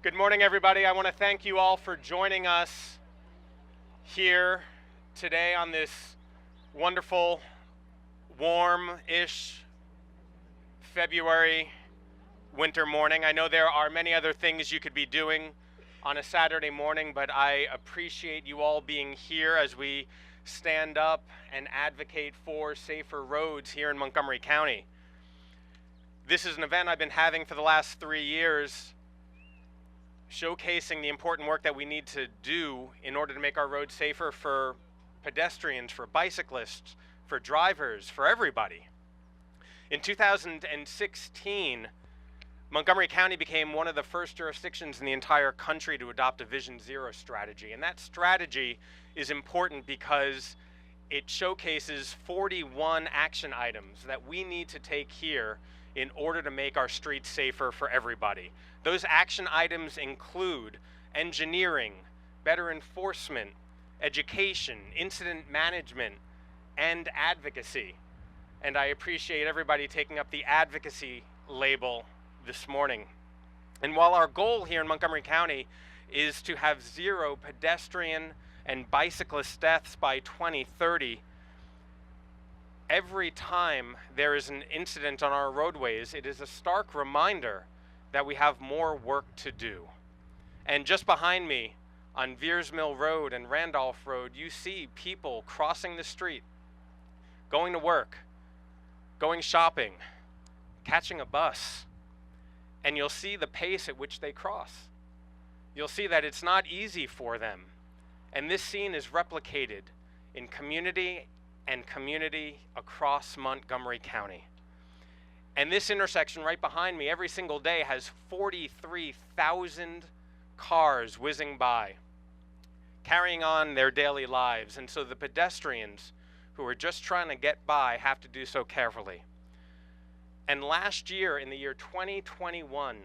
Good morning, everybody. I want to thank you all for joining us here today on this wonderful, warm-ish February winter morning. I know there are many other things you could be doing on a Saturday morning, but I appreciate you all being here as we stand up and advocate for safer roads here in Montgomery County. This is an event I've been having for the last 3 years, showcasing the important work that we need to do in order to make our roads safer for pedestrians, for bicyclists, for drivers, for everybody. In 2016, Montgomery County became one of the first jurisdictions in the entire country to adopt a Vision Zero strategy. And that strategy is important because it showcases 41 action items that we need to take here in order to make our streets safer for everybody. Those action items include engineering, better enforcement, education, incident management, and advocacy. And I appreciate everybody taking up the advocacy label this morning. And while our goal here in Montgomery County is to have 0 pedestrian and bicyclist deaths by 2030, every time there is an incident on our roadways, it is a stark reminder that we have more work to do. And just behind me on Veers Mill Road and Randolph Road, you see people crossing the street, going to work, going shopping, catching a bus, and you'll see the pace at which they cross. You'll see that it's not easy for them. And this scene is replicated in community and community across Montgomery County. And this intersection right behind me every single day has 43,000 cars whizzing by, carrying on their daily lives. And so the pedestrians who are just trying to get by have to do so carefully. And last year, in the year 2021,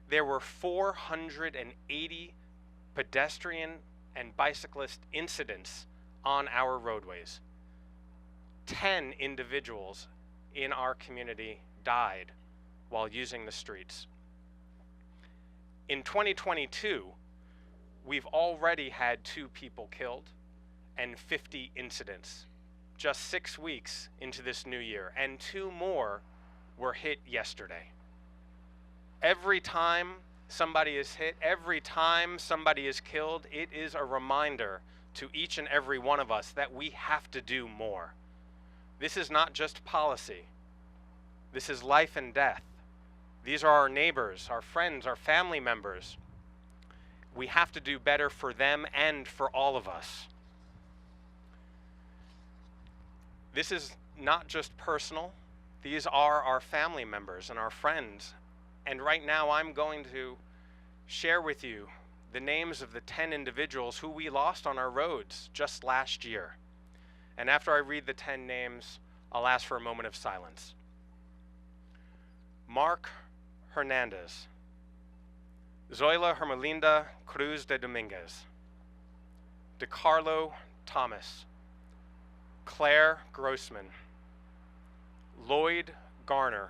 there were 480 pedestrian and bicyclist incidents on our roadways. 10 individuals in our community died while using the streets. In 2022, we've already had 2 people killed and 50 incidents, just 6 weeks into this new year, and 2 more were hit yesterday. Every time somebody is hit, every time somebody is killed, it is a reminder to each and every one of us that we have to do more. This is not just policy. This is life and death. These are our neighbors, our friends, our family members. We have to do better for them and for all of us. This is not just personal. These are our family members and our friends. And right now I'm going to share with you the names of the 10 individuals who we lost on our roads just last year. And after I read the 10 names, I'll ask for a moment of silence. Marc Hernandez, Zoila Hermelinda Cruz de Dominguez, DeCarlo Thomas, Claire Grossman, Lloyd Garner,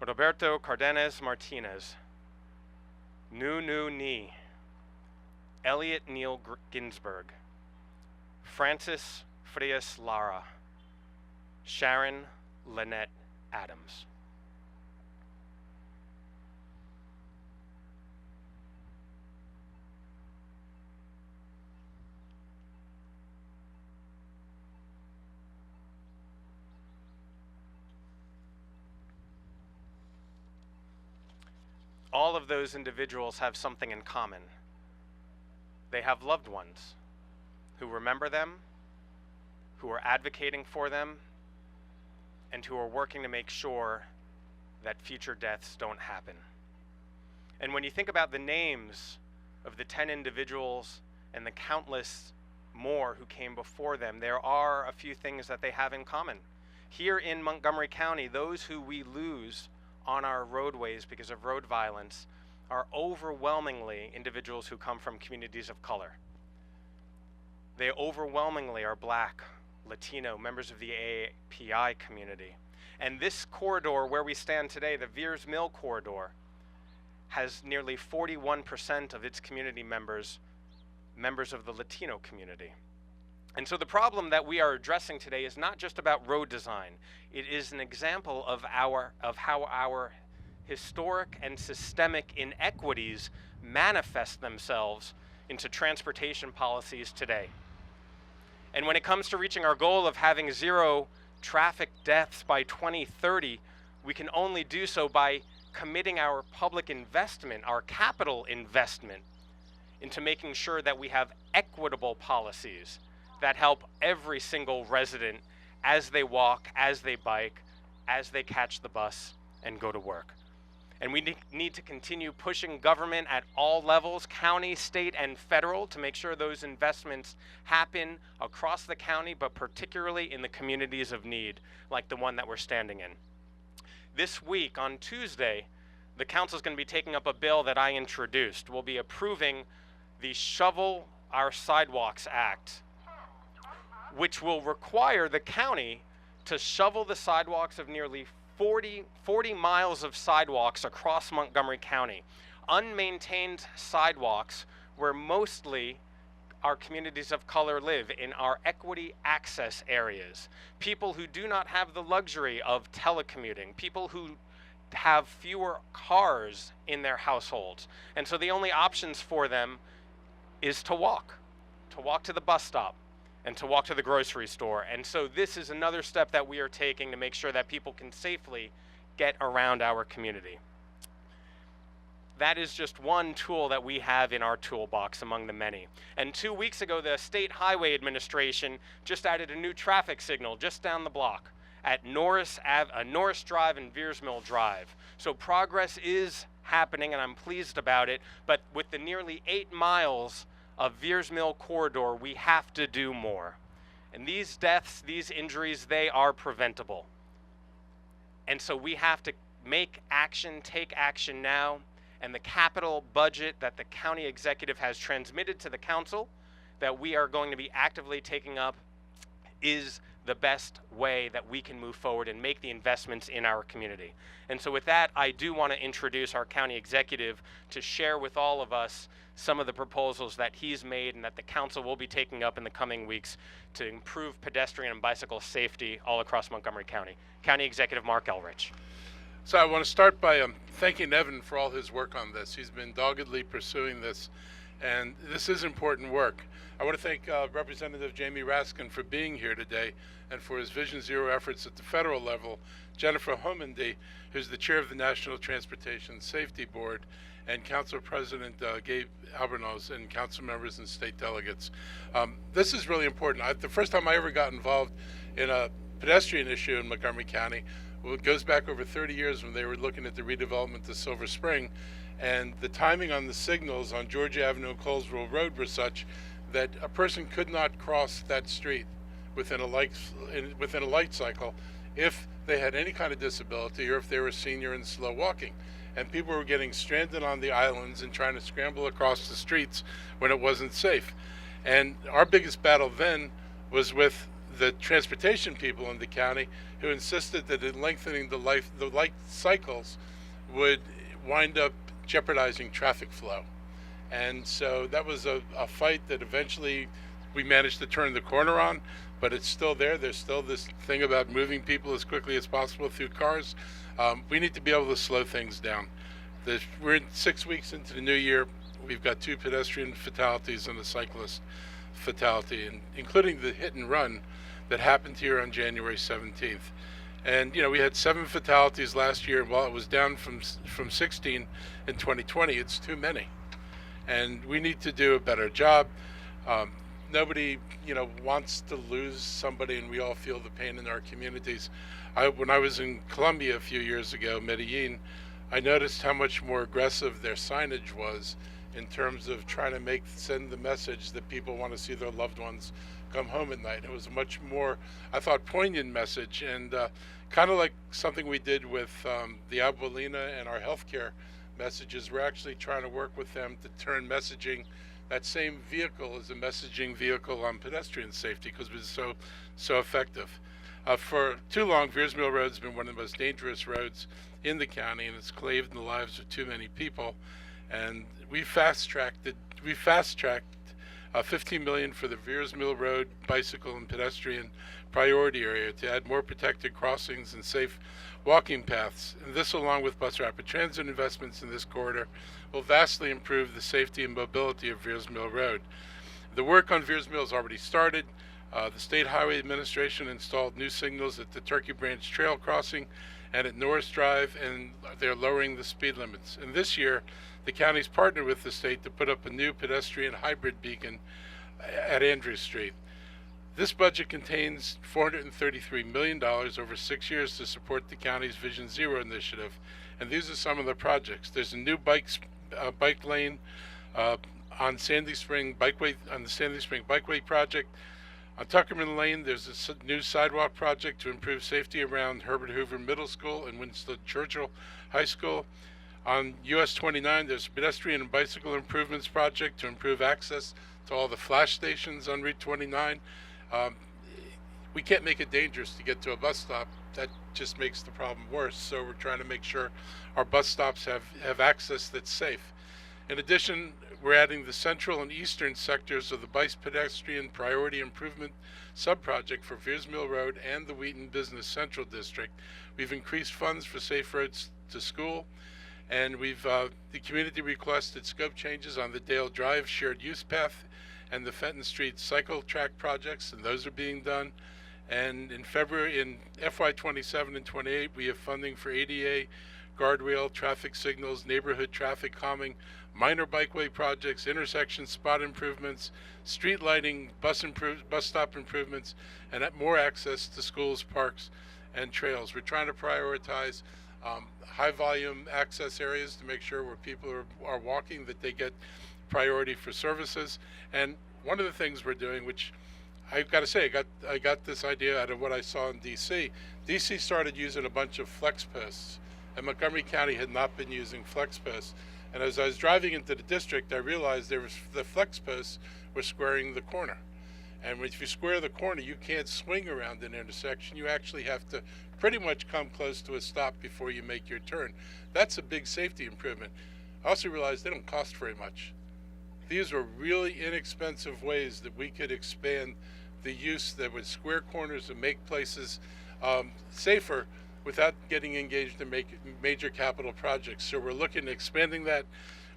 Roberto Cardenas Martinez, Nu Ni, Elliot Neal Ginsberg, Francis Frias Lara, Sharon Lynette Adams. All of those individuals have something in common. They have loved ones who remember them, who are advocating for them, and who are working to make sure that future deaths don't happen. And when you think about the names of the 10 individuals and the countless more who came before them, there are a few things that they have in common. Here in Montgomery County, those who we lose on our roadways because of road violence are overwhelmingly individuals who come from communities of color. They overwhelmingly are Black, Latino, members of the API community. And this corridor where we stand today, the Veers Mill corridor, has nearly 41% of its community members of the Latino community. And so the problem that we are addressing today is not just about road design. It is an example of how our historic and systemic inequities manifest themselves into transportation policies today. And when it comes to reaching our goal of having 0 traffic deaths by 2030, we can only do so by committing our public investment, our capital investment, into making sure that we have equitable policies that help every single resident as they walk, as they bike, as they catch the bus and go to work. And we need to continue pushing government at all levels, county, state, and federal, to make sure those investments happen across the county, but particularly in the communities of need, like the one that we're standing in. This week, on Tuesday, the council is going to be taking up a bill that I introduced. We'll be approving the Shovel Our Sidewalks Act, which will require the county to shovel the sidewalks of nearly 40 miles of sidewalks across Montgomery County. Unmaintained sidewalks where mostly our communities of color live, in our equity access areas. People who do not have the luxury of telecommuting, people who have fewer cars in their households. And so the only options for them is to walk to the bus stop, and to walk to the grocery store. And so this is another step that we are taking to make sure that people can safely get around our community. That is just one tool that we have in our toolbox among the many. And 2 weeks ago, the State Highway Administration just added a new traffic signal just down the block at Norris Drive and Veers Mill Drive. So progress is happening, and I'm pleased about it, but with the nearly 8 miles of Veers Mill corridor, we have to do more. And these deaths, these injuries, they are preventable. And so we have to take action now, and the capital budget that the county executive has transmitted to the council that we are going to be actively taking up is the best way that we can move forward and make the investments in our community. And so with that, I do want to introduce our county executive to share with all of us some of the proposals that he's made and that the council will be taking up in the coming weeks to improve pedestrian and bicycle safety all across Montgomery County. County Executive Marc Elrich. So I want to start by thanking Evan for all his work on this. He's been doggedly pursuing this, and this is important work. I want to thank Representative Jamie Raskin for being here today and for his Vision Zero efforts at the federal level, Jennifer Homendy, who's the chair of the National Transportation Safety Board, and Council President Gabe Albornoz, and council members and state delegates. This is really important. The first time I ever got involved in a pedestrian issue in Montgomery County, well, it goes back over 30 years when they were looking at the redevelopment of Silver Spring, and the timing on the signals on Georgia Avenue and Colesville Road were such that a person could not cross that street within a light cycle if they had any kind of disability or if they were a senior and slow walking. And people were getting stranded on the islands and trying to scramble across the streets when it wasn't safe. And our biggest battle then was with the transportation people in the county, who insisted that in lengthening the light cycles would wind up jeopardizing traffic flow. And so that was a fight that eventually we managed to turn the corner on, but it's still there. There's still this thing about moving people as quickly as possible through cars. We need to be able to slow things down. We're 6 weeks into the new year. We've got 2 pedestrian fatalities and a cyclist fatality, and including the hit and run that happened here on January 17th. And we had 7 fatalities last year, and while it was down from 16 in 2020, it's too many. And we need to do a better job. Nobody, wants to lose somebody, and we all feel the pain in our communities. When I was in Colombia a few years ago, Medellin, I noticed how much more aggressive their signage was in terms of trying to send the message that people want to see their loved ones come home at night. It was a much more, I thought, poignant message, and kind of like something we did with the Abuelina and our healthcare messages. We're actually trying to work with them to turn messaging, that same vehicle as a messaging vehicle on pedestrian safety, because it was so effective. For too long, Veers Mill Road has been one of the most dangerous roads in the county, and it's claimed the lives of too many people. And we fast-tracked $15 million for the Veers Mill Road bicycle and pedestrian priority area to add more protected crossings and safe walking paths. And this, along with bus rapid transit investments in this corridor, will vastly improve the safety and mobility of Veers Mill Road. The work on Veers Mill has already started. The State Highway Administration installed new signals at the Turkey Branch Trail crossing and at Norris Drive, and they're lowering the speed limits. And this year, the county's partnered with the state to put up a new pedestrian hybrid beacon at Andrews Street. This budget contains $433 million over 6 years to support the county's Vision Zero initiative, and these are some of the projects. There's a new bike lane on Sandy Spring Bikeway, on the Sandy Spring Bikeway project. On Tuckerman Lane, there's a new sidewalk project to improve safety around Herbert Hoover Middle School and Winston Churchill High School. On US 29, there's a pedestrian and bicycle improvements project to improve access to all the flash stations on Route 29. We can't make it dangerous to get to a bus stop. That just makes the problem worse. So we're trying to make sure our bus stops have access that's safe. In addition, we're adding the central and eastern sectors of the Bike Pedestrian Priority Improvement Subproject for Veers Mill Road and the Wheaton Business Central District. We've increased funds for safe roads to school, and the community requested scope changes on the Dale Drive shared use path and the Fenton Street cycle track projects, and those are being done. And in February, in FY 27 and 28, we have funding for ADA, guardrail, traffic signals, neighborhood traffic calming, minor bikeway projects, intersection spot improvements, street lighting, bus stop improvements, and more access to schools, parks, and trails. We're trying to prioritize high volume access areas to make sure where people are walking that they get priority for services. And one of the things we're doing, which I've got to say, I got this idea out of what I saw in DC. DC started using a bunch of flex posts, and Montgomery County had not been using flex posts. And as I was driving into the district, I realized the flex posts were squaring the corner. And if you square the corner, you can't swing around an intersection. You actually have to pretty much come close to a stop before you make your turn. That's a big safety improvement. I also realized they don't cost very much. These are really inexpensive ways that we could expand the use that would square corners and make places safer without getting engaged in major capital projects. So we're looking at expanding that.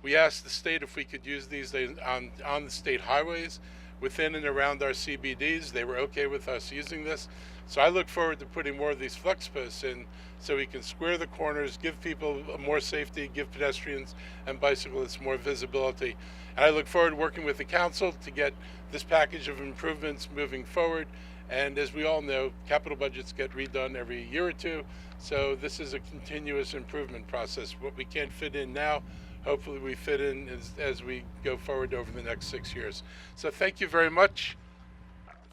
We asked the state if we could use these on the state highways within and around our CBDs. They were okay with us using this. So I look forward to putting more of these flex posts in so we can square the corners, give people more safety, give pedestrians and bicyclists more visibility. And I look forward to working with the council to get this package of improvements moving forward. And as we all know, capital budgets get redone every year or two. So this is a continuous improvement process. What we can't fit in now, hopefully we fit in as we go forward over the next 6 years. So thank you very much.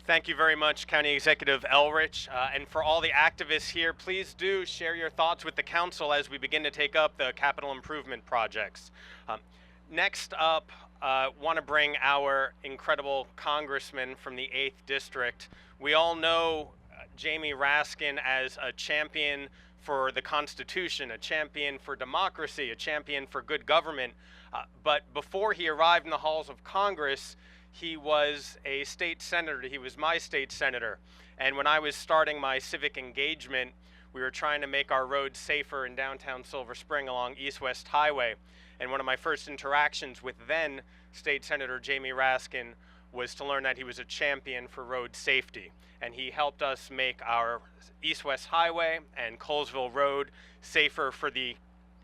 Thank you very much, County Executive Elrich. And for all the activists here, please do share your thoughts with the council as we begin to take up the capital improvement projects. Next up, want to bring our incredible congressman from the 8th District. We all know Jamie Raskin as a champion for the Constitution, a champion for democracy, a champion for good government. But before he arrived in the halls of Congress, he was a state senator. He was my state senator. And when I was starting my civic engagement, we were trying to make our roads safer in downtown Silver Spring along East-West Highway. And one of my first interactions with then State Senator Jamie Raskin was to learn that he was a champion for road safety. And he helped us make our East-West Highway and Colesville Road safer for the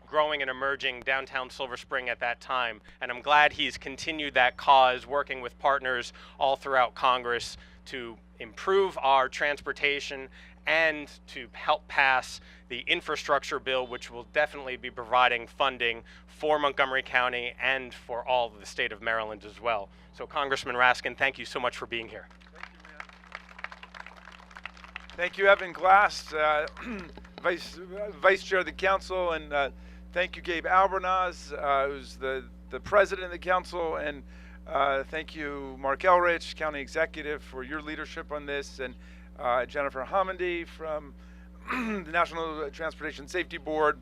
growing and emerging downtown Silver Spring at that time. And I'm glad he's continued that cause, working with partners all throughout Congress to improve our transportation and to help pass the infrastructure bill, which will definitely be providing funding for Montgomery County and for all of the state of Maryland as well. So Congressman Raskin, thank you so much for being here. Thank you, man. Thank you, Evan Glass, Vice Chair of the Council, and thank you, Gabe Albornoz, who's the President of the Council, and thank you, Marc Elrich, County Executive, for your leadership on this, and Jennifer Homendy from the National Transportation Safety Board,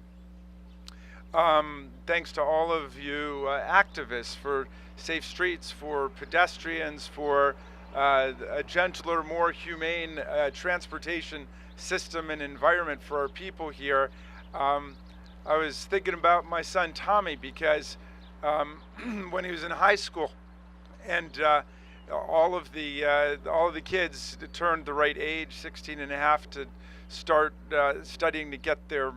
thanks to all of you activists for safe streets, for pedestrians, for a gentler, more humane transportation system and environment for our people here. I was thinking about my son Tommy because when he was in high school, and all of the kids turned the right age, 16 and a half, to start studying to get their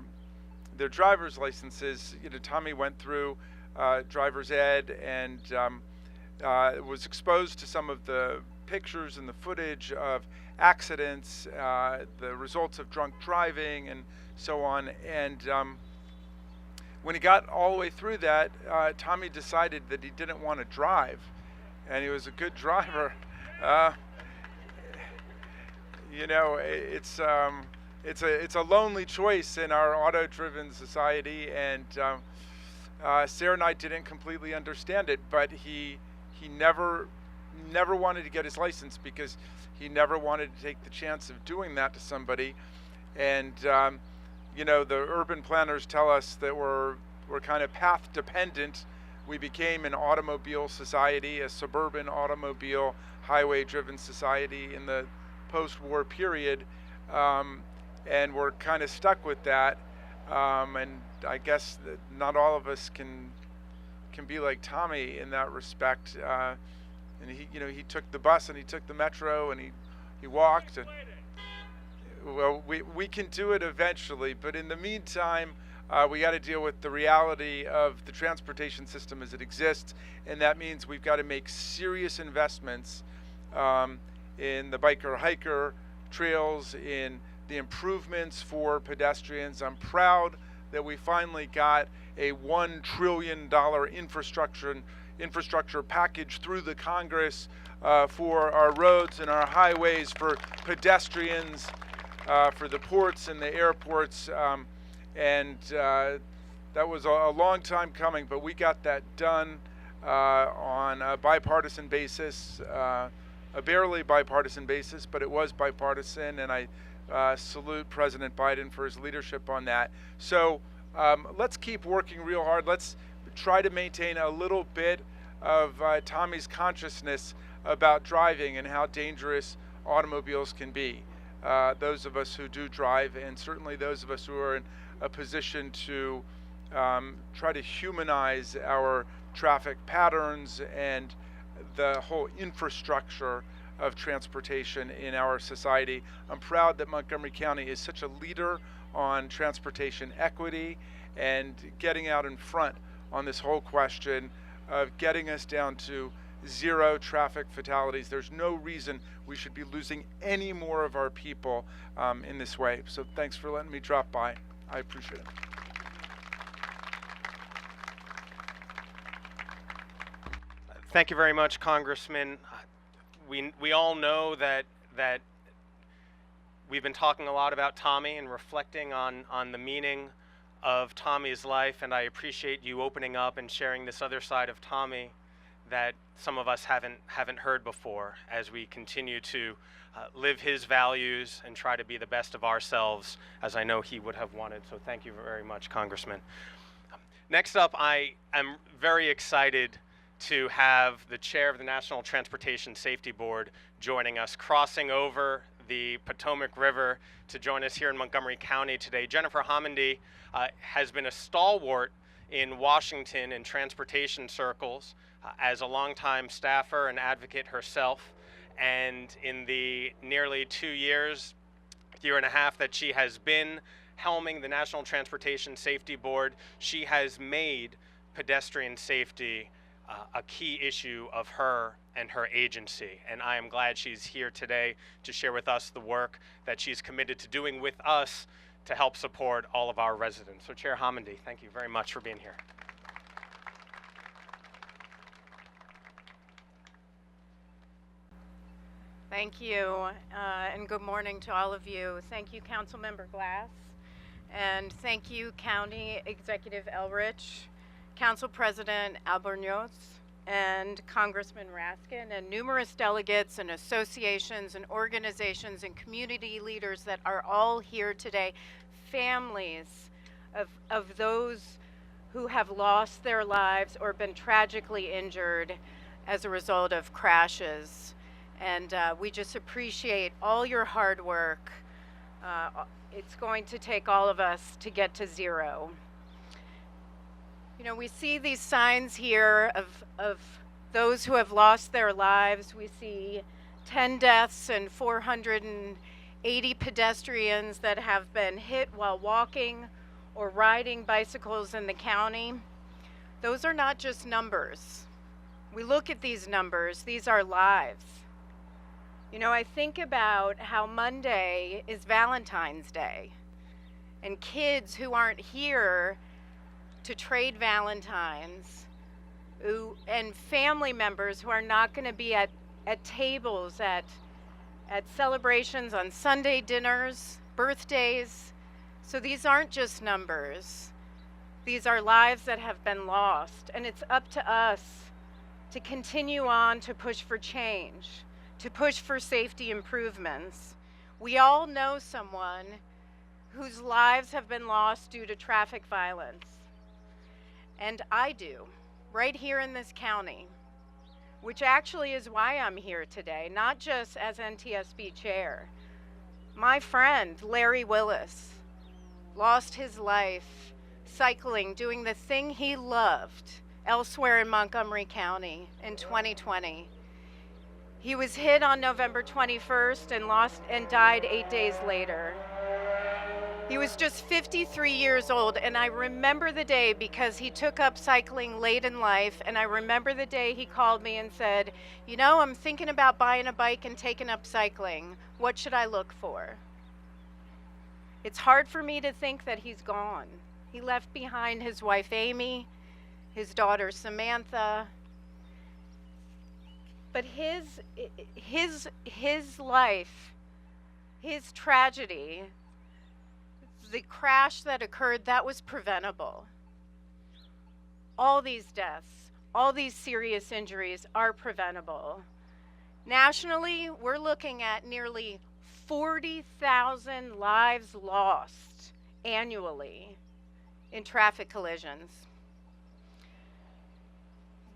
driver's licenses. You know, Tommy went through driver's ed and was exposed to some of the pictures and the footage of accidents, the results of drunk driving, and so on. And when he got all the way through that, Tommy decided that he didn't want to drive, and he was a good driver. You know, it's a lonely choice in our auto-driven society, and Sarah and I didn't completely understand it, but he never wanted to get his license because he never wanted to take the chance of doing that to somebody. And you know, the urban planners tell us that we're kind of path dependent. We became an automobile society, a suburban automobile, highway-driven society in the post-war period, and we're kind of stuck with that. And I guess that not all of us can be like Tommy in that respect. And he took the bus and he took the metro and he walked. And, well, we can do it eventually, but in the meantime, we got to deal with the reality of the transportation system as it exists, and that means we've got to make serious investments in the biker-hiker trails, in the improvements for pedestrians. I'm proud that we finally got a $1 trillion infrastructure package through the Congress for our roads and our highways, for pedestrians, for the ports and the airports, and that was a long time coming, but we got that done on a bipartisan basis, a barely bipartisan basis, but it was bipartisan, and I salute President Biden for his leadership on that. So let's keep working real hard. Let's try to maintain a little bit of Tommy's consciousness about driving and how dangerous automobiles can be. Those of us who do drive, and certainly those of us who are in a position to try to humanize our traffic patterns and the whole infrastructure of transportation in our society. I'm proud that Montgomery County is such a leader on transportation equity and getting out in front on this whole question of getting us down to 0 traffic fatalities. There's no reason we should be losing any more of our people in this way. So thanks for letting me drop by. I appreciate it. Thank you very much, Congressman. We all know that we've been talking a lot about Tommy and reflecting on the meaning of Tommy's life, and I appreciate you opening up and sharing this other side of Tommy that some of us haven't heard before, as we continue to live his values and try to be the best of ourselves, as I know he would have wanted. So thank you very much, Congressman. Next up, I am very excited to have the chair of the National Transportation Safety Board joining us, crossing over the Potomac River to join us here in Montgomery County today. Jennifer Homendy has been a stalwart in Washington in transportation circles as a longtime staffer and advocate herself. And in the nearly 2 years, year and a half that she has been helming the National Transportation Safety Board, she has made pedestrian safety a key issue of her and her agency. And I am glad she's here today to share with us the work that she's committed to doing with us to help support all of our residents. So Chair Homendy, thank you very much for being here. Thank you, and good morning to all of you. Thank you, Councilmember Glass, and thank you, County Executive Elrich, Council President Albornoz, and Congressman Raskin, and numerous delegates and associations and organizations and community leaders that are all here today, families of those who have lost their lives or been tragically injured as a result of crashes. And we just appreciate all your hard work. It's going to take all of us to get to zero. You know, we see these signs here of those who have lost their lives. We see 10 deaths and 480 pedestrians that have been hit while walking or riding bicycles in the county. Those are not just numbers. We look at these numbers, these are lives. You know, I think about how Monday is Valentine's Day, and kids who aren't here to trade Valentines, and family members who are not going to be at tables, at celebrations, on Sunday dinners, birthdays. So these aren't just numbers. These are lives that have been lost, and it's up to us to continue on to push for change, to push for safety improvements. We all know someone whose lives have been lost due to traffic violence. And I do, right here in this county, which actually is why I'm here today, not just as NTSB chair. My friend, Larry Willis, lost his life cycling, doing the thing he loved elsewhere in Montgomery County in 2020. He was hit on November 21st and died 8 days later. He was just 53 years old, and I remember the day because he took up cycling late in life, and I remember the day he called me and said, you know, I'm thinking about buying a bike and taking up cycling. What should I look for? It's hard for me to think that he's gone. He left behind his wife, Amy, his daughter, Samantha. But his life, his tragedy, the crash that occurred, that was preventable. All these deaths, all these serious injuries are preventable. Nationally, we're looking at nearly 40,000 lives lost annually in traffic collisions.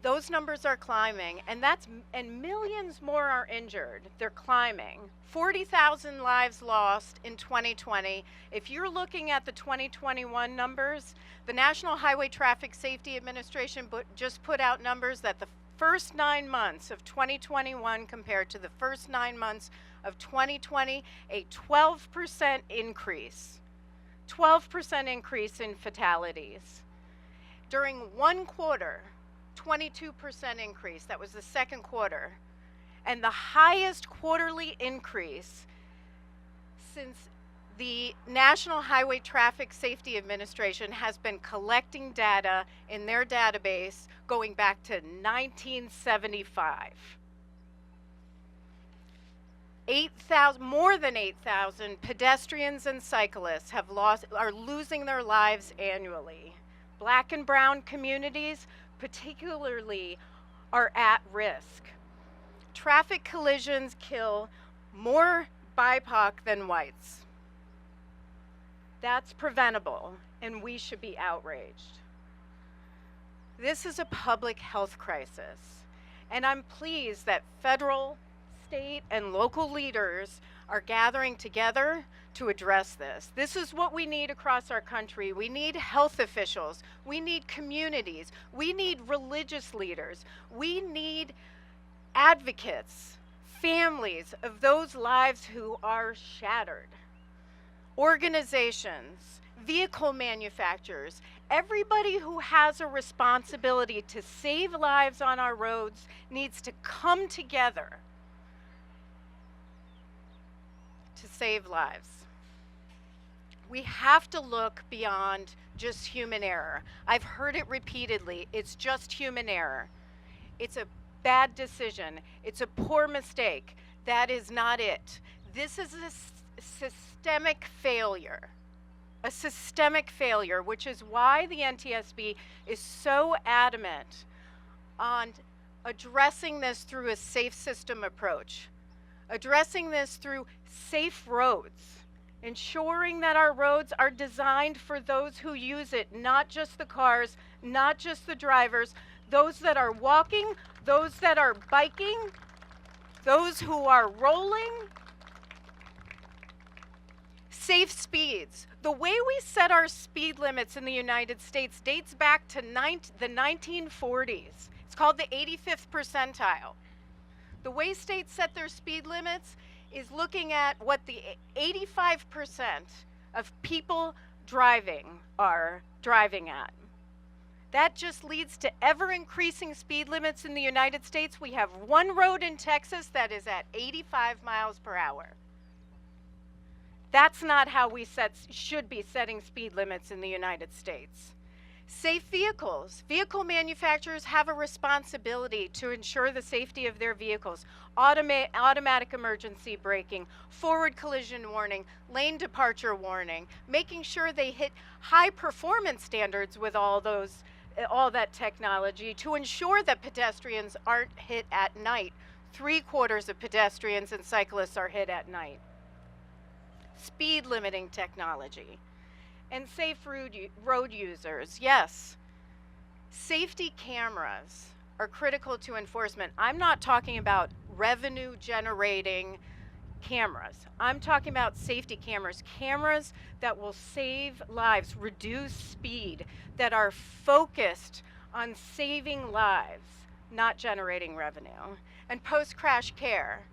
Those numbers are climbing, and millions more are injured. They're climbing. 40,000 lives lost in 2020. If you're looking at the 2021 numbers, the National Highway Traffic Safety Administration just put out numbers that the first 9 months of 2021 compared to the first 9 months of 2020, a 12% increase. 12% increase in fatalities. During one quarter, 22% increase. That was the second quarter. And the highest quarterly increase since the National Highway Traffic Safety Administration has been collecting data in their database going back to 1975. More than 8,000 pedestrians and cyclists are losing their lives annually. Black and brown communities particularly are at risk. Traffic collisions kill more BIPOC than whites. That's preventable, and we should be outraged. This is a public health crisis, and I'm pleased that federal, state, and local leaders are gathering together to address this. This is what we need across our country. We need health officials. We need communities. We need religious leaders. We need advocates, families of those lives who are shattered, organizations, vehicle manufacturers, everybody who has a responsibility to save lives on our roads needs to come together to save lives. We have to look beyond just human error. I've heard it repeatedly. It's just human error. It's a bad decision. It's a poor mistake. That is not it. This is a systemic failure. A systemic failure, which is why the NTSB is so adamant on addressing this through a safe system approach, addressing this through safe roads, ensuring that our roads are designed for those who use it, not just the cars, not just the drivers, those that are walking, those that are biking, those who are rolling. Safe speeds. The way we set our speed limits in the United States dates back to the 1940s. It's called the 85th percentile. The way states set their speed limits is looking at what the 85% of people driving are driving at. That just leads to ever increasing speed limits in the United States. We have one road in Texas that is at 85 miles per hour. That's not how we should be setting speed limits in the United States. Safe vehicles. Vehicle manufacturers have a responsibility to ensure the safety of their vehicles. Automatic emergency braking, forward collision warning, lane departure warning, making sure they hit high performance standards with all that technology to ensure that pedestrians aren't hit at night. 3/4 of pedestrians and cyclists are hit at night. Speed limiting technology. And safe road users, yes. Safety cameras are critical to enforcement. I'm not talking about revenue generating cameras. I'm talking about safety cameras, cameras that will save lives, reduce speed, that are focused on saving lives, not generating revenue. And post-crash care.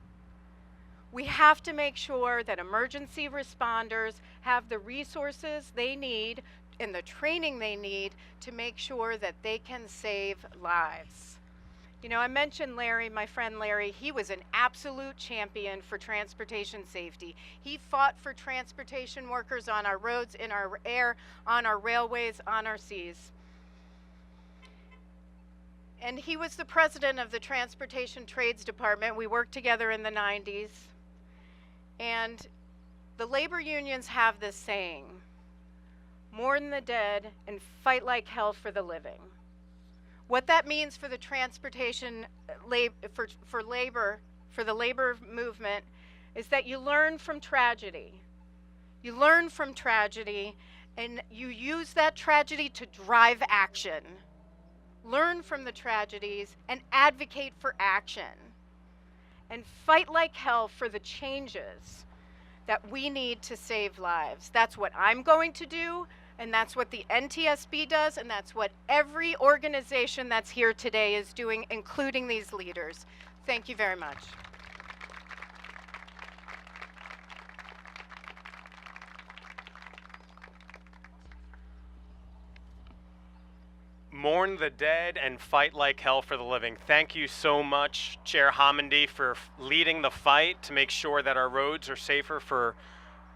We have to make sure that emergency responders have the resources they need and the training they need to make sure that they can save lives. You know, I mentioned Larry, my friend Larry. He was an absolute champion for transportation safety. He fought for transportation workers on our roads, in our air, on our railways, on our seas. And he was the president of the Transportation Trades Department. We worked together in the 90s. And the labor unions have this saying, mourn the dead and fight like hell for the living. What that means for the transportation, for the labor movement is that you learn from tragedy. You learn from tragedy and you use that tragedy to drive action. Learn from the tragedies and advocate for action. And fight like hell for the changes that we need to save lives. That's what I'm going to do, and that's what the NTSB does, and that's what every organization that's here today is doing, including these leaders. Thank you very much. Mourn the dead and fight like hell for the living. Thank you so much, Chair Homendy, for leading the fight to make sure that our roads are safer for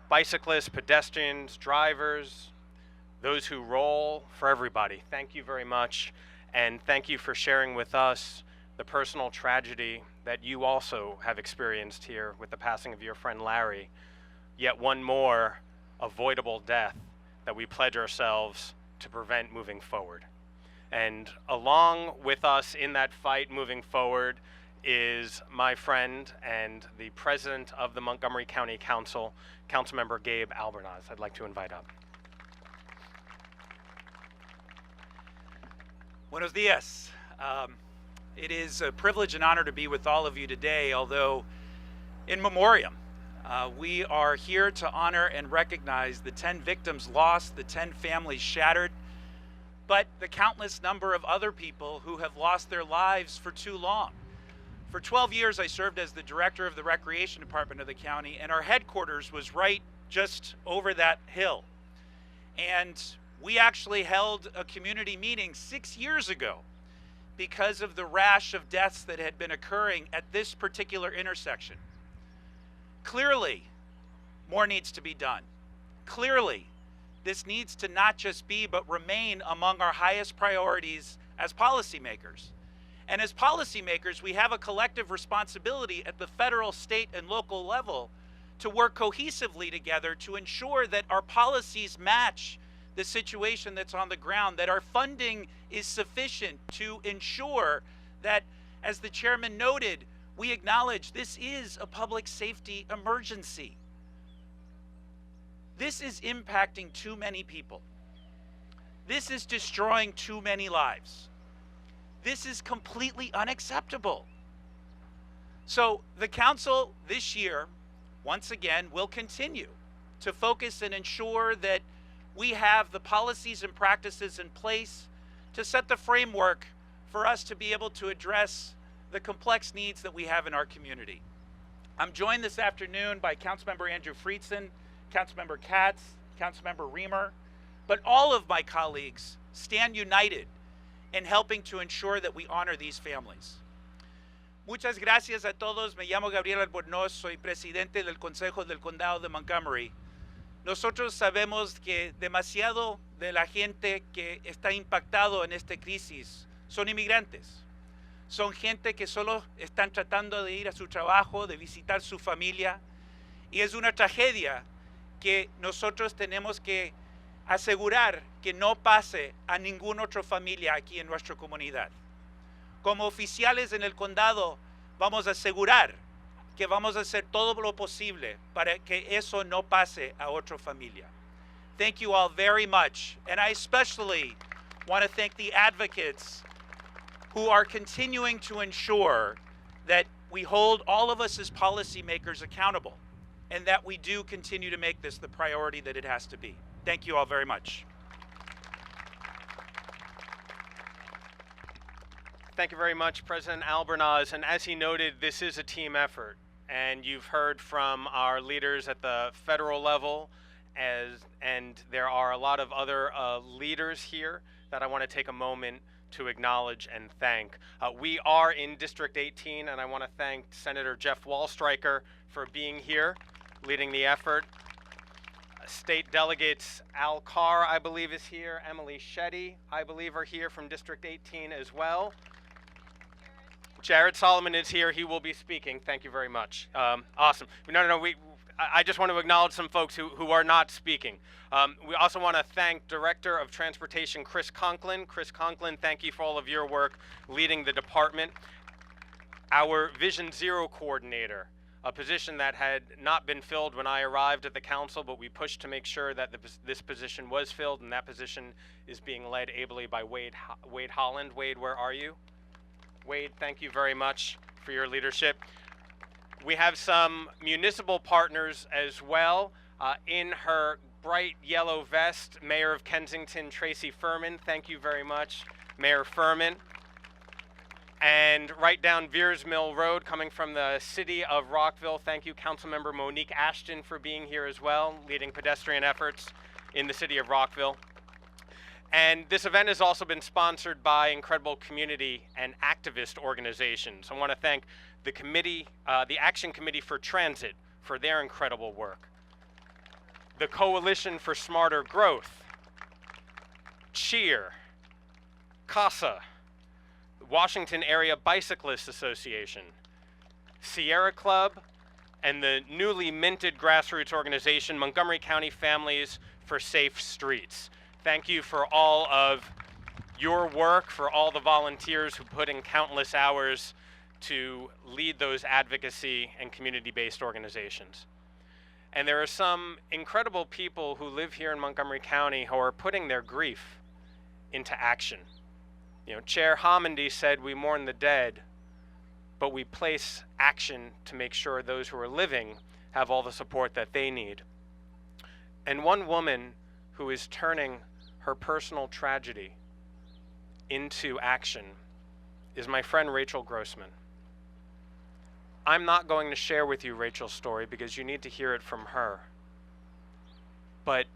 bicyclists, pedestrians, drivers, those who roll, for everybody. Thank you very much, and thank you for sharing with us the personal tragedy that you also have experienced here with the passing of your friend Larry. Yet one more avoidable death that we pledge ourselves to prevent moving forward. And along with us in that fight moving forward is my friend and the president of the Montgomery County Council, Councilmember Gabe Albornoz. I'd like to invite up. Buenos dias. It is a privilege and honor to be with all of you today, although in memoriam. We are here to honor and recognize the 10 victims lost, the 10 families shattered, but the countless number of other people who have lost their lives for too long. For 12 years, I served as the director of the Recreation Department of the county, and our headquarters was right just over that hill. And we actually held a community meeting 6 years ago because of the rash of deaths that had been occurring at this particular intersection. Clearly, more needs to be done. Clearly, this needs to not just be, but remain among our highest priorities as policymakers. And as policymakers, we have a collective responsibility at the federal, state, and local level to work cohesively together to ensure that our policies match the situation that's on the ground, that our funding is sufficient to ensure that, as the chairman noted, we acknowledge this is a public safety emergency. This is impacting too many people. This is destroying too many lives. This is completely unacceptable. So the council this year, once again, will continue to focus and ensure that we have the policies and practices in place to set the framework for us to be able to address the complex needs that we have in our community. I'm joined this afternoon by Councilmember Andrew Friedson, Councilmember Katz, Councilmember Reamer, but all of my colleagues stand united in helping to ensure that we honor these families. Muchas gracias a todos. Me llamo Gabriel Albornoz, soy presidente del Consejo del Condado de Montgomery. Nosotros sabemos que demasiado de la gente que está impactado en esta crisis son inmigrantes. Son gente que solo están tratando de ir a su trabajo, de visitar su familia, y es una tragedia que nosotros tenemos que asegurar que no pase a ninguna otra familia aquí en nuestra comunidad. Como oficiales en el condado, vamos a asegurar que vamos a hacer todo lo posible para que eso no pase a otra familia. Thank you all very much, and I especially want to thank the advocates who are continuing to ensure that we hold all of us as policymakers accountable and that we do continue to make this the priority that it has to be. Thank you all very much. Thank you very much, President Albornoz. And as he noted, this is a team effort. And you've heard from our leaders at the federal level, and there are a lot of other leaders here that I want to take a moment to acknowledge and thank. We are in District 18, and I want to thank Senator Jeff Wallstreicher for being here, leading the effort. State delegates Al Carr, I believe, is here. Emily Shetty, I believe, are here from District 18 as well. Jared Solomon is here. He will be speaking. Thank you very much. Awesome. I just want to acknowledge some folks who are not speaking. We also want to thank Director of Transportation Chris Conklin. Chris Conklin, thank you for all of your work leading the department. Our Vision Zero Coordinator, a position that had not been filled when I arrived at the council, but we pushed to make sure that this position was filled, and that position is being led ably by Wade Holland. Wade, where are you? Wade, thank you very much for your leadership. We have some municipal partners as well. In her bright yellow vest, Mayor of Kensington, Tracy Furman. Thank you very much, Mayor Furman. And right down Veers Mill Road, coming from the city of Rockville, thank you, Councilmember Monique Ashton, for being here as well, leading pedestrian efforts in the city of Rockville. And this event has also been sponsored by incredible community and activist organizations. I want to thank the committee, the Action Committee for Transit, for their incredible work. The Coalition for Smarter Growth, Cheer, CASA, Washington Area Bicyclists Association, Sierra Club, and the newly minted grassroots organization, Montgomery County Families for Safe Streets. Thank you for all of your work, for all the volunteers who put in countless hours to lead those advocacy and community-based organizations. And there are some incredible people who live here in Montgomery County who are putting their grief into action. You know, Chair Homendy said, "We mourn the dead, but we place action to make sure those who are living have all the support that they need." And one woman who is turning her personal tragedy into action is my friend Rachel Grossman. I'm not going to share with you Rachel's story because you need to hear it from her. But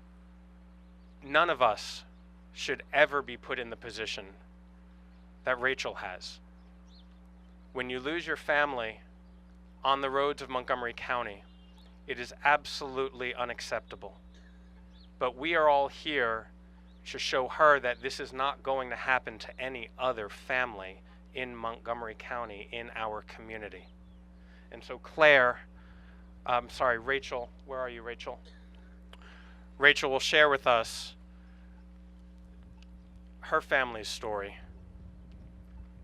none of us should ever be put in the position that Rachel has. When you lose your family on the roads of Montgomery County, it is absolutely unacceptable. But we are all here to show her that this is not going to happen to any other family in Montgomery County, in our community. And so Rachel, where are you, Rachel? Rachel will share with us her family's story,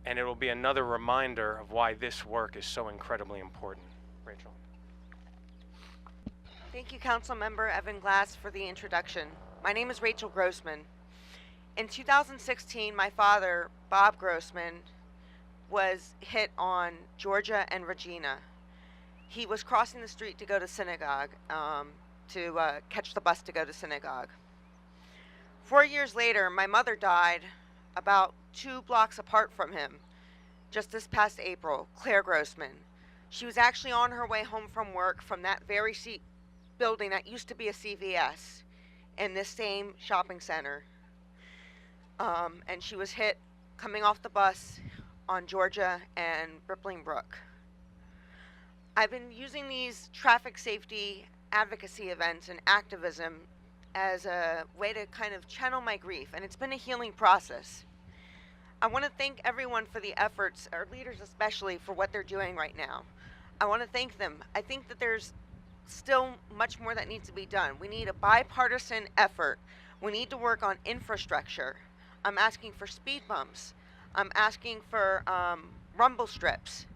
and it will be another reminder of why this work is so incredibly important. Rachel. Thank you, Councilmember Evan Glass, for the introduction. My name is Rachel Grossman. In 2016, my father, Bob Grossman, was hit on Georgia and Regina. He was crossing the street to go to synagogue, to catch the bus to go to synagogue. 4 years later, my mother died about 2 blocks apart from him, just this past April, Claire Grossman. She was actually on her way home from work from that very building that used to be a CVS in this same shopping center. And she was hit coming off the bus on Georgia and Rippling Brook. I've been using these traffic safety advocacy events and activism as a way to kind of channel my grief, and it's been a healing process. I want to thank everyone for the efforts, our leaders especially, for what they're doing right now. I want to thank them. I think that there's still much more that needs to be done. We need a bipartisan effort. We need to work on infrastructure. I'm asking for speed bumps. I'm asking for rumble strips.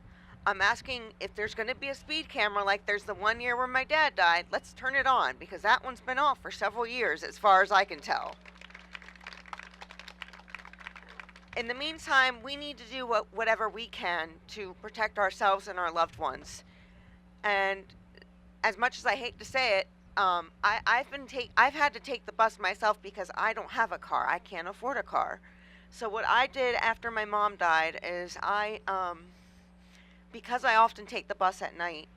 I'm asking if there's going to be a speed camera like there's the 1 year where my dad died, let's turn it on, because that one's been off for several years as far as I can tell. In the meantime, we need to do whatever we can to protect ourselves and our loved ones. And as much as I hate to say it, I've had to take the bus myself because I don't have a car. I can't afford a car. So what I did after my mom died is because I often take the bus at night,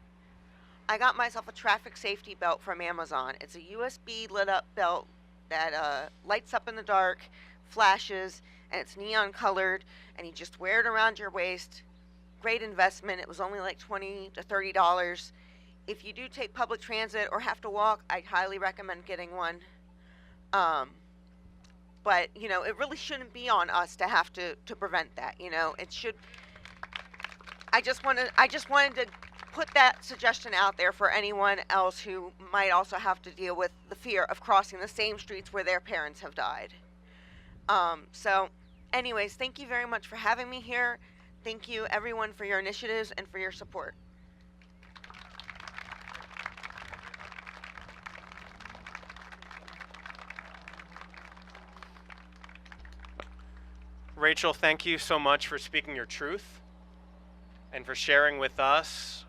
I got myself a traffic safety belt from Amazon. It's a USB lit up belt that lights up in the dark, flashes, and it's neon colored, and you just wear it around your waist. Great investment. It was only like $20 to $30. If you do take public transit or have to walk, I highly recommend getting one. But, you know, it really shouldn't be on us to have to prevent that, you know. It should... I just wanted to put that suggestion out there for anyone else who might also have to deal with the fear of crossing the same streets where their parents have died. So, anyways, thank you very much for having me here. Thank you, everyone, for your initiatives and for your support. Rachel, thank you so much for speaking your truth and for sharing with us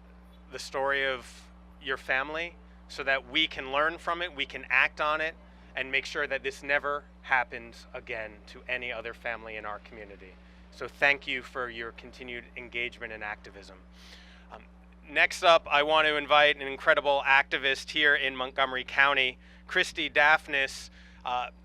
the story of your family so that we can learn from it, we can act on it, and make sure that this never happens again to any other family in our community. So thank you for your continued engagement and activism. Next up, I want to invite an incredible activist here in Montgomery County. Kristy Daphnis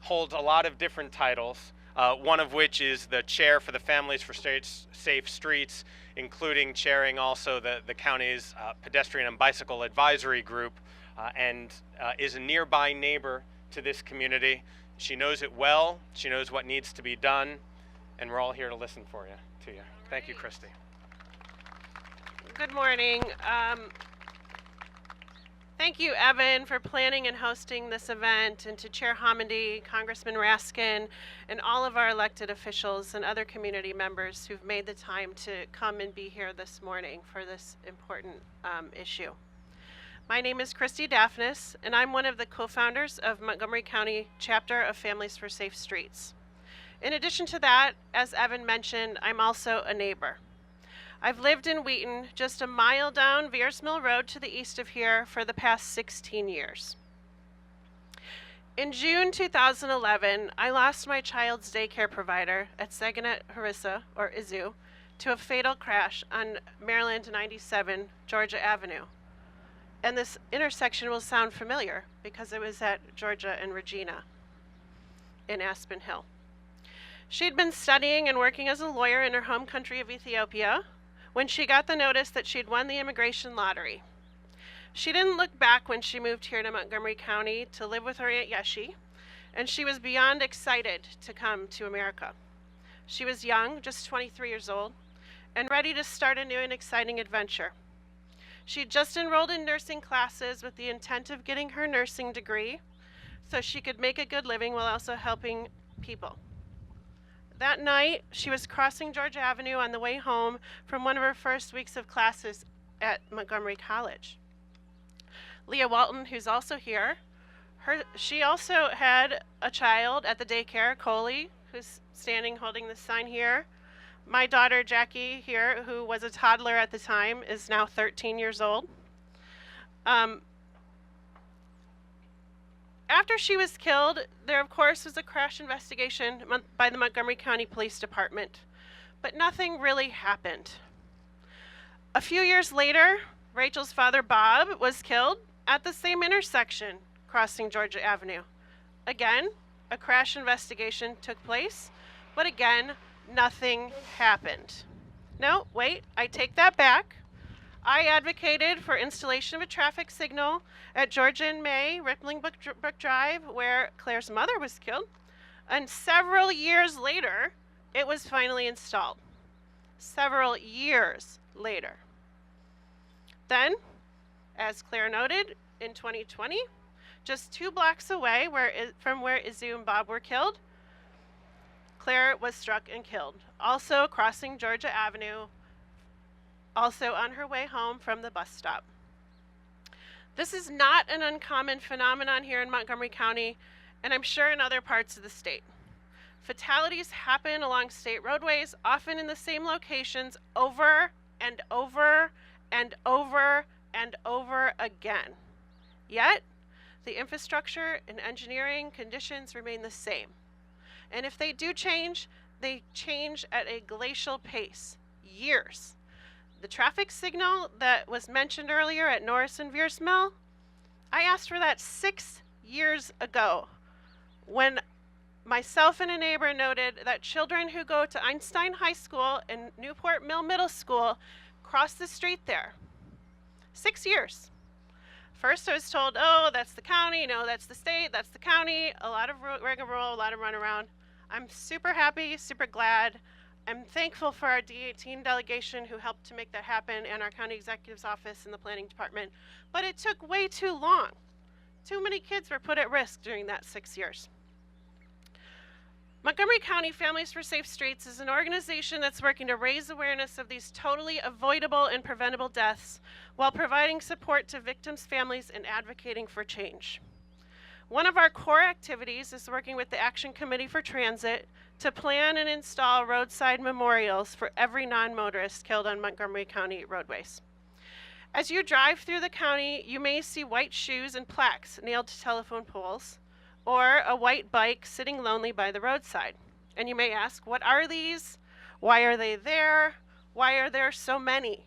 holds a lot of different titles, one of which is the chair for the Families for Safe Streets, including chairing also the county's pedestrian and bicycle advisory group, and is a nearby neighbor to this community. She knows it well, she knows what needs to be done, and we're all here to listen to you. Thank you, Kristy. Good morning. Thank you, Evan, for planning and hosting this event, and to Chair Homendy, Congressman Raskin, and all of our elected officials and other community members who've made the time to come and be here this morning for this important issue. My name is Kristy Daphnis, and I'm one of the co-founders of Montgomery County Chapter of Families for Safe Streets. In addition to that, as Evan mentioned, I'm also a neighbor. I've lived in Wheaton, just a mile down Veers Mill Road to the east of here, for the past 16 years. In June 2011, I lost my child's daycare provider at Saguenay Harissa, or Izu, to a fatal crash on Maryland 97 Georgia Avenue. And this intersection will sound familiar because it was at Georgia and Regina in Aspen Hill. She'd been studying and working as a lawyer in her home country of Ethiopia when she got the notice that she'd won the immigration lottery. She didn't look back when she moved here to Montgomery County to live with her Aunt Yeshi, and she was beyond excited to come to America. She was young, just 23 years old, and ready to start a new and exciting adventure. She'd just enrolled in nursing classes with the intent of getting her nursing degree so she could make a good living while also helping people. That night, she was crossing Georgia Avenue on the way home from one of her first weeks of classes at Montgomery College. Leah Walton, who's also here. She also had a child at the daycare, Coley, who's standing holding the sign here. My daughter, Jackie, here, who was a toddler at the time, is now 13 years old. After she was killed, there, of course, was a crash investigation by the Montgomery County Police Department, but nothing really happened. A few years later, Rachel's father, Bob, was killed at the same intersection, crossing Georgia Avenue. Again, a crash investigation took place, but again, nothing happened. No, wait, I take that back. I advocated for installation of a traffic signal at Georgia and May, Rippling Brook Drive, where Claire's mother was killed. And several years later, it was finally installed. Several years later. Then, as Claire noted, in 2020, just 2 blocks away from where Izu and Bob were killed, Claire was struck and killed, also crossing Georgia Avenue, also on her way home from the bus stop. This is not an uncommon phenomenon here in Montgomery County, and I'm sure in other parts of the state. Fatalities happen along state roadways, often in the same locations over and over and over and over again. Yet, the infrastructure and engineering conditions remain the same. And if they do change, they change at a glacial pace, years. The traffic signal that was mentioned earlier at Norris and Veers Mill, I asked for that 6 years ago when myself and a neighbor noted that children who go to Einstein High School and Newport Mill Middle School cross the street there. 6 years. First I was told, oh, that's the county, no, that's the state, that's the county, a lot of rigmarole, a lot of runaround. I'm super happy, super glad. I'm thankful for our D18 delegation who helped to make that happen, and our county executive's office and the planning department. But it took way too long. Too many kids were put at risk during that 6 years. Montgomery County Families for Safe Streets is an organization that's working to raise awareness of these totally avoidable and preventable deaths while providing support to victims' families and advocating for change. One of our core activities is working with the Action Committee for Transit to plan and install roadside memorials for every non-motorist killed on Montgomery County roadways. As you drive through the county, you may see white shoes and plaques nailed to telephone poles, or a white bike sitting lonely by the roadside. And you may ask, what are these? Why are they there? Why are there so many?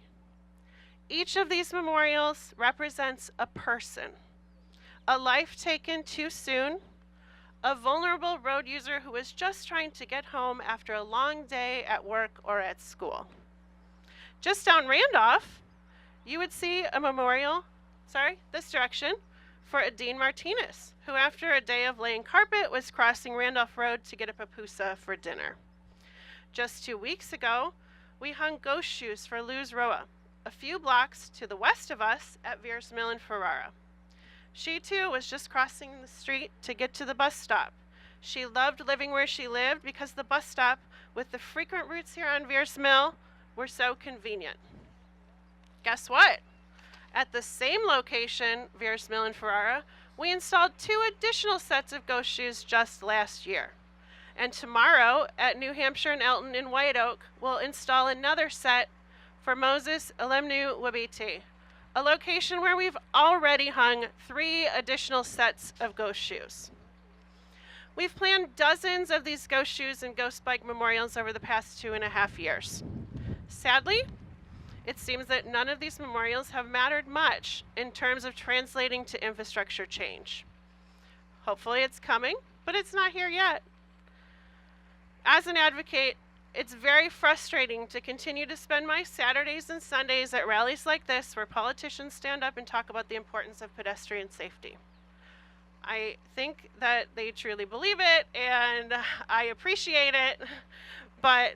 Each of these memorials represents a person, a life taken too soon, a vulnerable road user who was just trying to get home after a long day at work or at school. Just down Randolph, you would see a memorial, this direction, for Adine Martinez, who after a day of laying carpet was crossing Randolph Road to get a pupusa for dinner. Just 2 weeks ago, we hung ghost shoes for Luz Roa, a few blocks to the west of us at Veers Mill in Ferrara. She too was just crossing the street to get to the bus stop. She loved living where she lived because the bus stop, with the frequent routes here on Veers Mill, were so convenient. Guess what? At the same location, Veers Mill in Ferrara, we installed 2 additional sets of ghost shoes just last year. And tomorrow at New Hampshire and Elton in White Oak, we'll install another set for Moses Elemnu Wabiti, a location where we've already hung 3 additional sets of ghost shoes. We've planned dozens of these ghost shoes and ghost bike memorials over the past 2.5 years. Sadly, it seems that none of these memorials have mattered much in terms of translating to infrastructure change. Hopefully it's coming, but it's not here yet. As an advocate, it's very frustrating to continue to spend my Saturdays and Sundays at rallies like this where politicians stand up and talk about the importance of pedestrian safety. I think that they truly believe it, and I appreciate it, but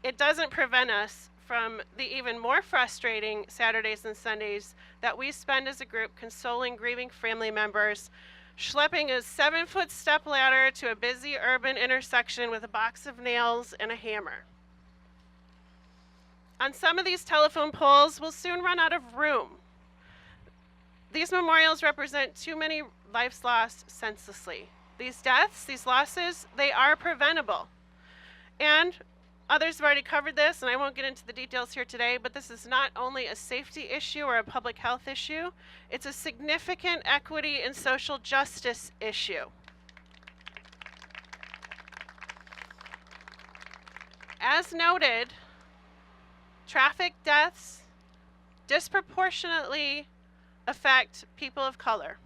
it doesn't prevent us from the even more frustrating Saturdays and Sundays that we spend as a group consoling grieving family members, schlepping a 7-foot step ladder to a busy urban intersection with a box of nails and a hammer. On some of these telephone poles, we'll soon run out of room. These memorials represent too many lives lost senselessly. These deaths, these losses, they are preventable. And others have already covered this, and I won't get into the details here today, but this is not only a safety issue or a public health issue, it's a significant equity and social justice issue. As noted, traffic deaths disproportionately affect people of color.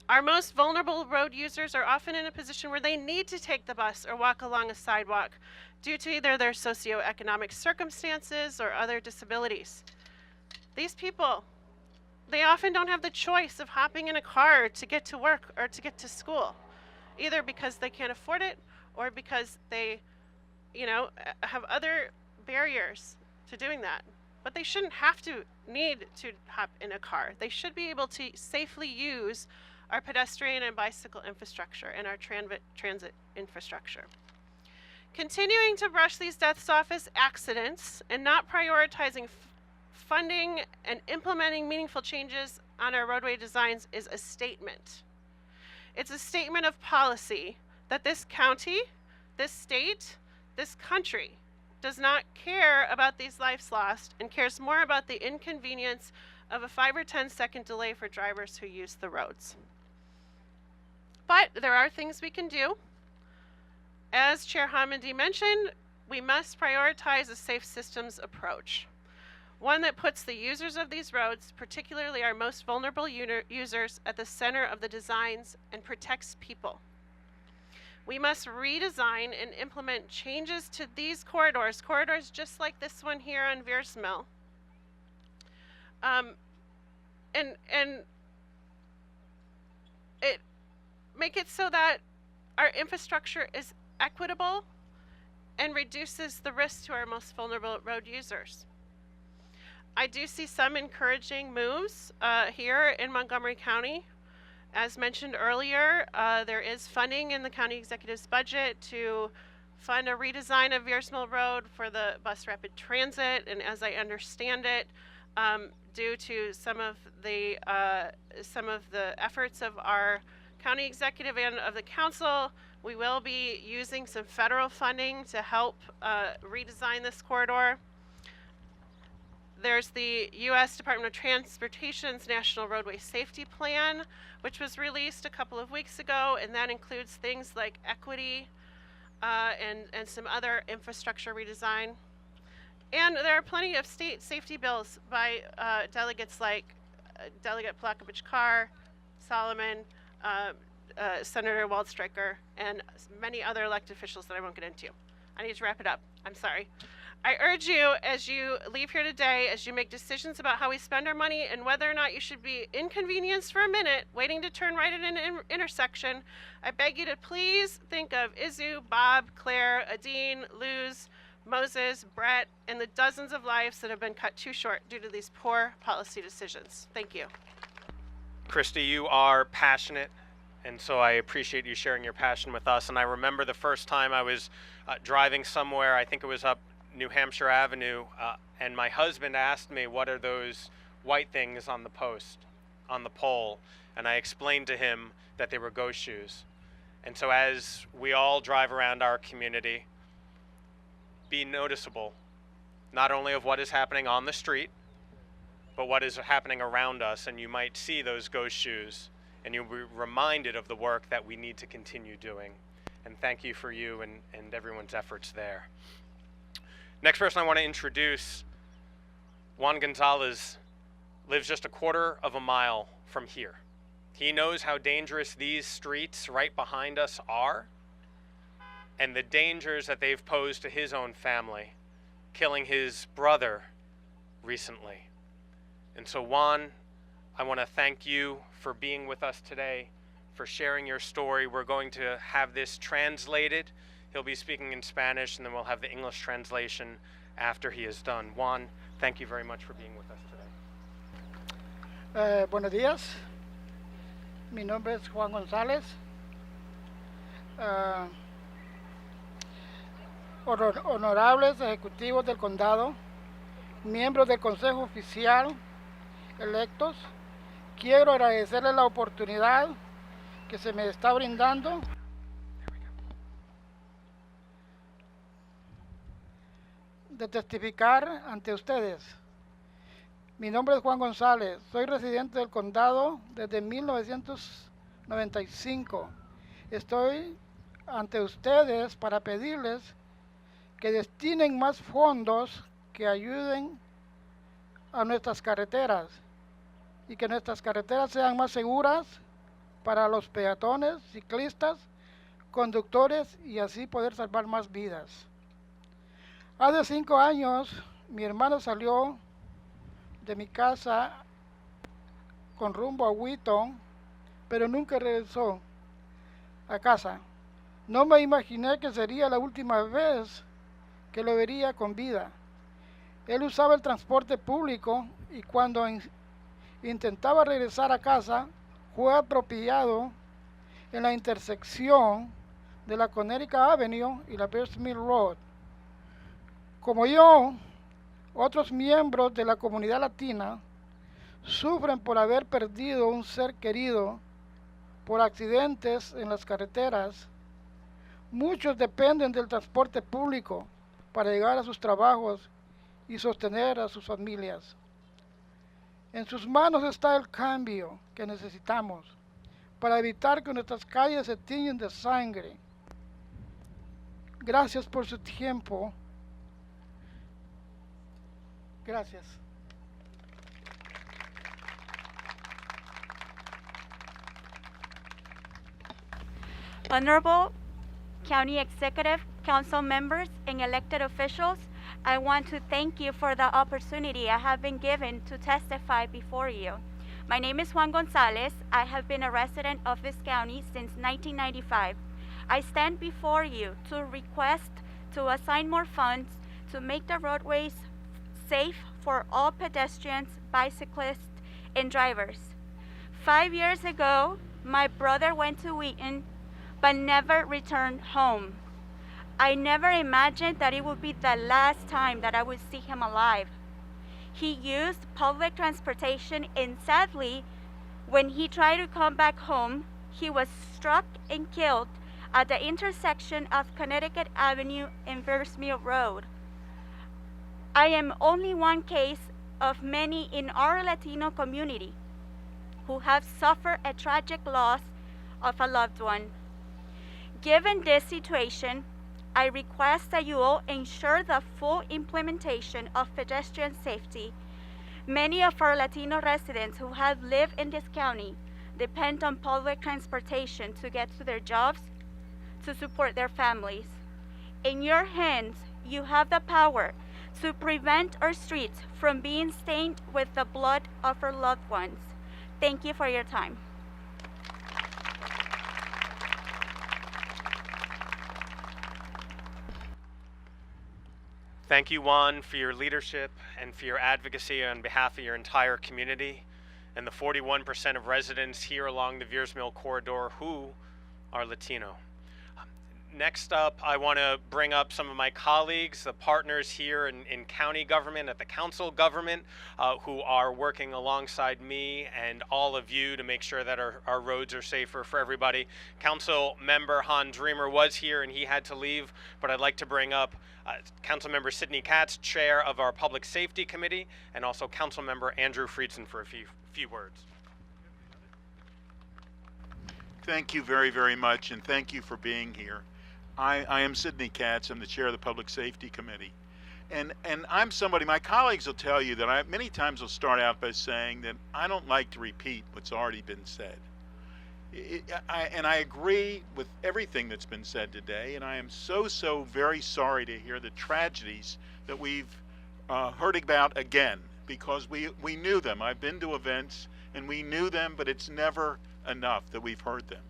Our most vulnerable road users are often in a position where they need to take the bus or walk along a sidewalk due to either their socioeconomic circumstances or other disabilities. These people, they often don't have the choice of hopping in a car to get to work or to get to school, either because they can't afford it or because they, have other barriers to doing that. But they shouldn't have to need to hop in a car. They should be able to safely use our pedestrian and bicycle infrastructure and our transit infrastructure. Continuing to brush these deaths off as accidents and not prioritizing funding and implementing meaningful changes on our roadway designs is a statement. It's a statement of policy that this county, this state, this country does not care about these lives lost and cares more about the inconvenience of a 5 or 10 second delay for drivers who use the roads. But there are things we can do. As Chair Homendy mentioned, we must prioritize a safe systems approach. One that puts the users of these roads, particularly our most vulnerable users, at the center of the designs and protects people. We must redesign and implement changes to these corridors just like this one here on Veers Mill. Make it so that our infrastructure is equitable and reduces the risk to our most vulnerable road users. I do see some encouraging moves here in Montgomery County. As mentioned earlier, there is funding in the county executive's budget to fund a redesign of Veers Mill Road for the bus rapid transit, and as I understand it, due to some of the efforts of our county executive and of the council, we will be using some federal funding to help redesign this corridor. There's the U.S. Department of Transportation's National Roadway Safety Plan, which was released a couple of weeks ago, and that includes things like equity and some other infrastructure redesign. And there are plenty of state safety bills by delegates like Delegate Palakovich, Carr, Solomon, Senator Waldstreicher, and many other elected officials that I won't get into. I need to wrap it up. I'm sorry. I urge you, as you leave here today, as you make decisions about how we spend our money and whether or not you should be inconvenienced for a minute waiting to turn right at an intersection, I beg you to please think of Izu, Bob, Claire, Adine, Luz, Moses, Brett, and the dozens of lives that have been cut too short due to these poor policy decisions. Thank you. Kristy, you are passionate, and so I appreciate you sharing your passion with us. And I remember the first time I was driving somewhere, I think it was up New Hampshire Avenue, and my husband asked me, what are those white things on the post, on the pole? And I explained to him that they were ghost shoes. And so as we all drive around our community, be noticeable, not only of what is happening on the street, but what is happening around us. And you might see those ghost shoes, and you'll be reminded of the work that we need to continue doing. And thank you for you and everyone's efforts there. Next person I want to introduce, Juan Gonzalez, lives just a quarter of a mile from here. He knows how dangerous these streets right behind us are and the dangers that they've posed to his own family, killing his brother recently. And so Juan, I want to thank you for being with us today, for sharing your story. We're going to have this translated. He'll be speaking in Spanish, and then we'll have the English translation after he is done. Juan, thank you very much for being with us today. Buenos días. Mi nombre es Juan Gonzalez. Honorables ejecutivos del condado, miembros del Consejo Oficial electos, quiero agradecerles la oportunidad que se me está brindando de testificar ante ustedes. Mi nombre es Juan González, soy residente del condado desde 1995. Estoy ante ustedes para pedirles que destinen más fondos que ayuden a nuestras carreteras y que nuestras carreteras sean más seguras para los peatones, ciclistas, conductores y así poder salvar más vidas. Hace 5 años mi hermano salió de mi casa con rumbo a Wheaton, pero nunca regresó a casa. No me imaginé que sería la última vez que lo vería con vida. Él usaba el transporte público y cuando intentaba regresar a casa fue atropellado en la intersección de la Connecticut Avenue y la Bears Mill Road. Como yo, otros miembros de la comunidad latina sufren por haber perdido un ser querido por accidentes en las carreteras. Muchos dependen del transporte público para llegar a sus trabajos y sostener a sus familias. En sus manos está el cambio que necesitamos para evitar que nuestras calles se tiñen de sangre. Gracias por su tiempo. Gracias. Honorable County Executive, Council members, and elected officials, I want to thank you for the opportunity I have been given to testify before you. My name is Juan Gonzalez. I have been a resident of this county since 1995. I stand before you to request to assign more funds to make the roadways safe for all pedestrians, bicyclists, and drivers. 5 years ago, my brother went to Wheaton but never returned home. I never imagined that it would be the last time that I would see him alive. He used public transportation, and sadly, when he tried to come back home, he was struck and killed at the intersection of Connecticut Avenue and Versmill Road. I am only one case of many in our Latino community who have suffered a tragic loss of a loved one. Given this situation, I request that you all ensure the full implementation of pedestrian safety. Many of our Latino residents who have lived in this county depend on public transportation to get to their jobs, to support their families. In your hands, you have the power to prevent our streets from being stained with the blood of our loved ones. Thank you for your time. Thank you, Juan, for your leadership and for your advocacy on behalf of your entire community and the 41% of residents here along the Veersmill corridor who are Latino. Next up, I want to bring up some of my colleagues, the partners here in county government, at the council government, who are working alongside me and all of you to make sure that our roads are safer for everybody. Councilmember Han Dreamer was here and he had to leave, but I'd like to bring up Councilmember Sidney Katz, chair of our Public Safety Committee, and also Councilmember Andrew Friedson for a few words. Thank you very, very much, and thank you for being here. I am Sidney Katz. I'm the chair of the Public Safety Committee. And I'm somebody, my colleagues will tell you that I many times will start out by saying that I don't like to repeat what's already been said. And I agree with everything that's been said today, and I am so very sorry to hear the tragedies that we've heard about again, because we knew them. I've been to events, and we knew them, but it's never enough that we've heard them.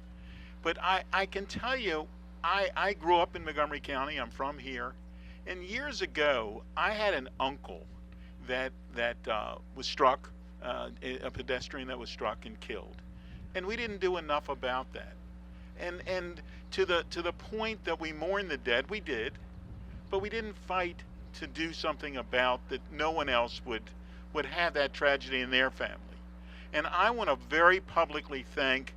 But I can tell you, I grew up in Montgomery County. I'm from here. And years ago, I had an uncle that was struck, a pedestrian that was struck and killed. And we didn't do enough about that. And to the point that we mourn the dead, we did, but we didn't fight to do something about that no one else would would have that tragedy in their family. And I want to very publicly thank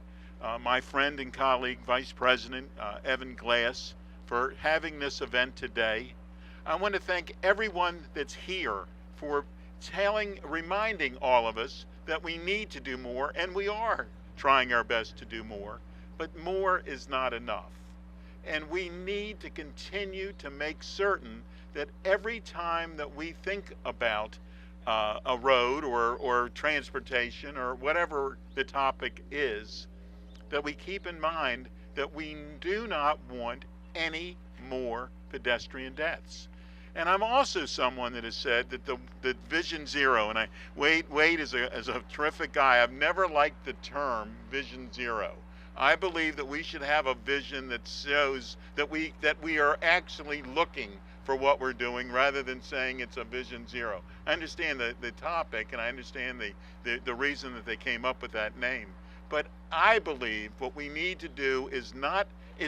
my friend and colleague, Vice President Evan Glass, for having this event today. I want to thank everyone that's here for reminding all of us that we need to do more, and we are trying our best to do more, but more is not enough. And we need to continue to make certain that every time that we think about a road or transportation or whatever the topic is, that we keep in mind that we do not want any more pedestrian deaths. And I'm also someone that has said that the Vision Zero, and Wade is a terrific guy. I've never liked the term Vision Zero. I believe that we should have a vision that shows that we are actually looking for what we're doing rather than saying it's a Vision Zero. I understand the topic, and I understand the reason that they came up with that name. But I believe what we need to do is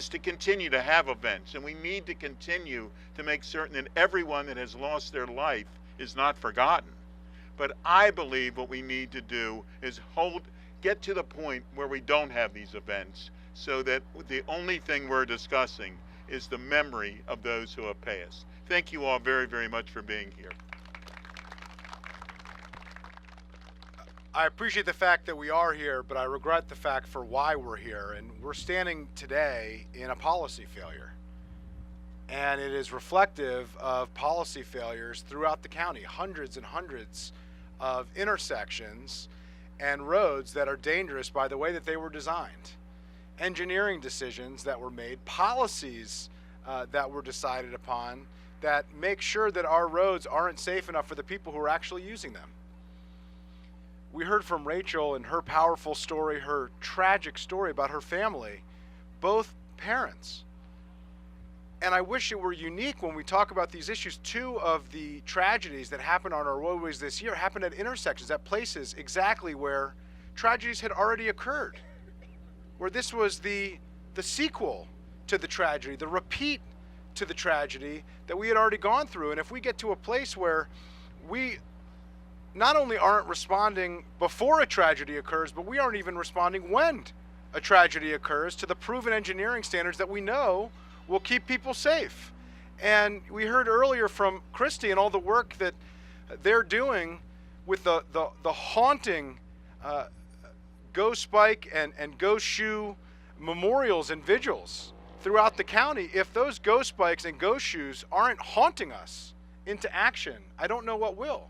to continue to have events, and we need to continue to make certain that everyone that has lost their life is not forgotten. But I believe what we need to do is get to the point where we don't have these events, so that the only thing we're discussing is the memory of those who have passed. Thank you all very, very much for being here. I appreciate the fact that we are here, but I regret the fact for why we're here. And we're standing today in a policy failure. And it is reflective of policy failures throughout the county. Hundreds and hundreds of intersections and roads that are dangerous by the way that they were designed. Engineering decisions that were made, policies that were decided upon that make sure that our roads aren't safe enough for the people who are actually using them. We heard from Rachel and her powerful story, her tragic story about her family, both parents. And I wish it were unique when we talk about these issues. Two of the tragedies that happened on our roadways this year happened at intersections, at places exactly where tragedies had already occurred, where this was the sequel to the tragedy, the repeat to the tragedy that we had already gone through. And if we get to a place where we not only aren't responding before a tragedy occurs, but we aren't even responding when a tragedy occurs to the proven engineering standards that we know will keep people safe. And we heard earlier from Kristy and all the work that they're doing with the haunting Go Spike and Go Shoe memorials and vigils throughout the county. If those Go Spikes and Go Shoes aren't haunting us into action, I don't know what will.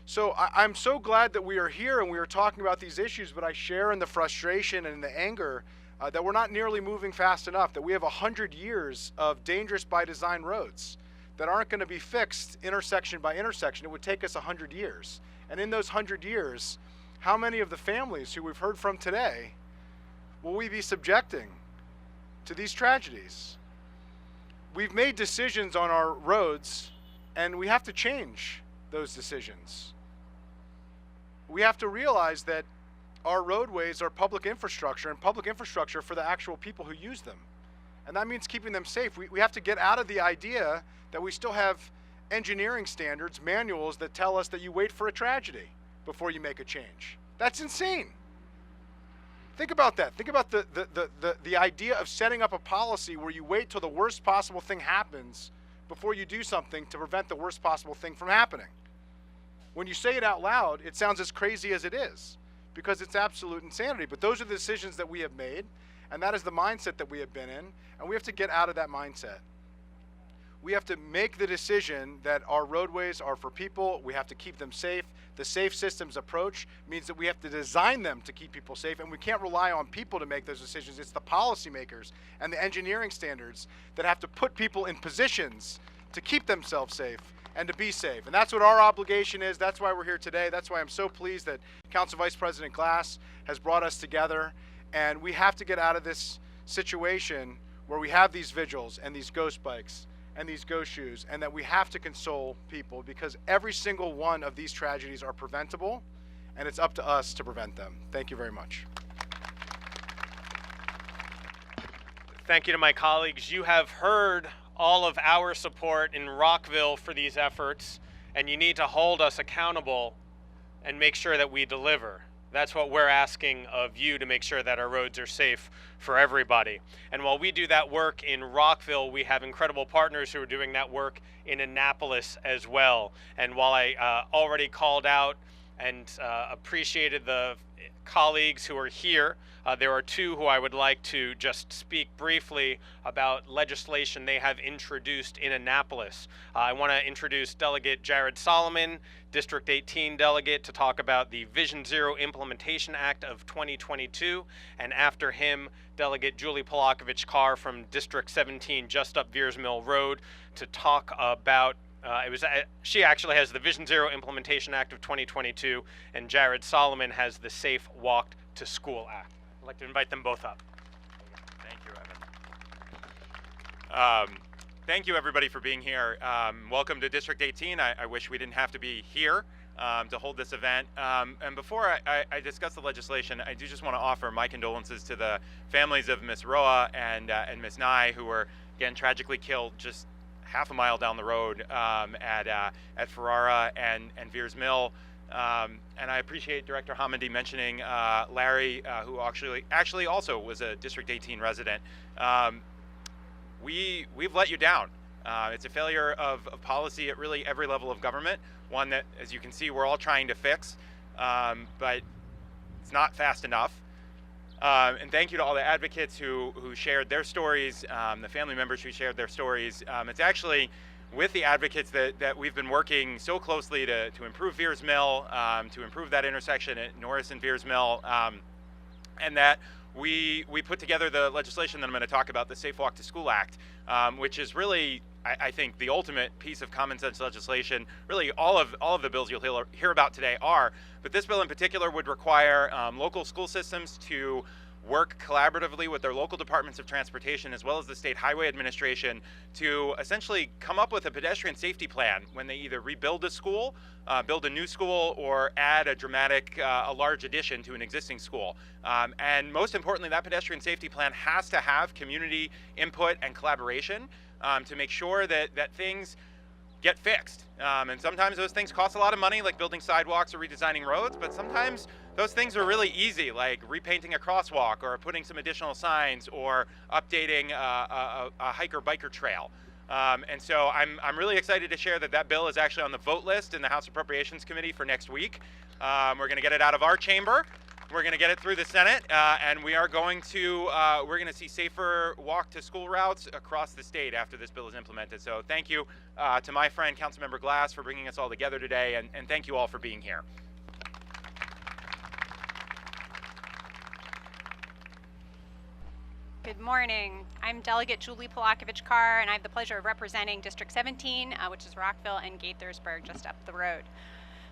So I'm so glad that we are here and we are talking about these issues, but I share in the frustration and the anger that we're not nearly moving fast enough, that we have 100 years of dangerous by design roads that aren't going to be fixed intersection by intersection. It would take us 100 years. And in those 100 years, how many of the families who we've heard from today will we be subjecting to these tragedies? We've made decisions on our roads, and we have to change those decisions. We have to realize that our roadways are public infrastructure, and public infrastructure for the actual people who use them. And that means keeping them safe. We have to get out of the idea that we still have engineering standards, manuals that tell us that you wait for a tragedy before you make a change. That's insane. Think about that. Think about the idea of setting up a policy where you wait till the worst possible thing happens before you do something to prevent the worst possible thing from happening. When you say it out loud, it sounds as crazy as it is, because it's absolute insanity. But those are the decisions that we have made, and that is the mindset that we have been in, and we have to get out of that mindset. We have to make the decision that our roadways are for people. We have to keep them safe. The safe systems approach means that we have to design them to keep people safe, and we can't rely on people to make those decisions. It's the policymakers and the engineering standards that have to put people in positions to keep themselves safe and to be safe. And that's what our obligation is. That's why we're here today. That's why I'm so pleased that Council Vice President Glass has brought us together. And we have to get out of this situation where we have these vigils and these ghost bikes and these Go Shoes, and that we have to console people, because every single one of these tragedies are preventable, and it's up to us to prevent them. Thank you very much. Thank you to my colleagues. You have heard all of our support in Rockville for these efforts, and you need to hold us accountable and make sure that we deliver. That's what we're asking of you, to make sure that our roads are safe for everybody. And while we do that work in Rockville, we have incredible partners who are doing that work in Annapolis as well. And while I already called out and appreciated the colleagues who are here, there are two who I would like to just speak briefly about legislation they have introduced in Annapolis. I want to introduce Delegate Jared Solomon, District 18 delegate, to talk about the Vision Zero Implementation Act of 2022, and after him, Delegate Julie Palakovich Carr from District 17, just up Veers Mill Road, to talk about she actually has the Vision Zero Implementation Act of 2022, and Jared Solomon has the Safe Walk to School Act. I'd like to invite them both up. Thank you, Evan. Thank you, everybody, for being here. Welcome to District 18. I wish we didn't have to be here to hold this event. And before I discuss the legislation, I do just want to offer my condolences to the families of Ms. Roa and Ms. Nye, who were, again, tragically killed just half a mile down the road at Ferrara and Veers Mill. And I appreciate Director Homendy mentioning Larry, who actually also was a District 18 resident. We've let you down. It's a failure of policy at really every level of government, one that, as you can see, we're all trying to fix, but it's not fast enough. And thank you to all the advocates who shared their stories, the family members who shared their stories. It's actually with the advocates that we've been working so closely to improve Veers Mill, to improve that intersection at Norris and Veers Mill, and that we put together the legislation that I'm going to talk about, the Safe Walk to School Act, which is really, I think, the ultimate piece of common sense legislation. Really, all of the bills you'll hear about today are, but this bill in particular would require local school systems to work collaboratively with their local departments of transportation as well as the state highway administration to essentially come up with a pedestrian safety plan when they either rebuild a school, build a new school, or add a large addition to an existing school. And most importantly, that pedestrian safety plan has to have community input and collaboration to make sure that things get fixed. And sometimes those things cost a lot of money, like building sidewalks or redesigning roads, but sometimes those things are really easy, like repainting a crosswalk or putting some additional signs or updating a hiker-biker trail. And so I'm really excited to share that bill is actually on the vote list in the House Appropriations Committee for next week. We're going to get it out of our chamber. We're going to get it through the Senate, and we're going to see safer walk-to-school routes across the state after this bill is implemented. So thank you to my friend Councilmember Glass for bringing us all together today, and thank you all for being here. Good morning. I'm Delegate Julie Palakovich Carr, and I have the pleasure of representing District 17, which is Rockville and Gaithersburg, just up the road.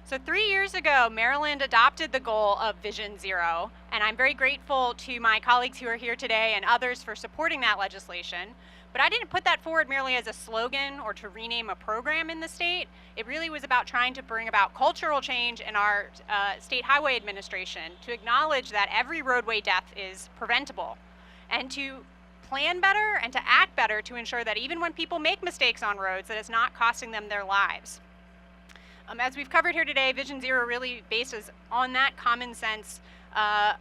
So 3 years ago, Maryland adopted the goal of Vision Zero, and I'm very grateful to my colleagues who are here today and others for supporting that legislation. But I didn't put that forward merely as a slogan or to rename a program in the state. It really was about trying to bring about cultural change in our state highway administration to acknowledge that every roadway death is preventable, and to plan better and to act better to ensure that even when people make mistakes on roads, that it's not costing them their lives. As we've covered here today, Vision Zero really bases on that common sense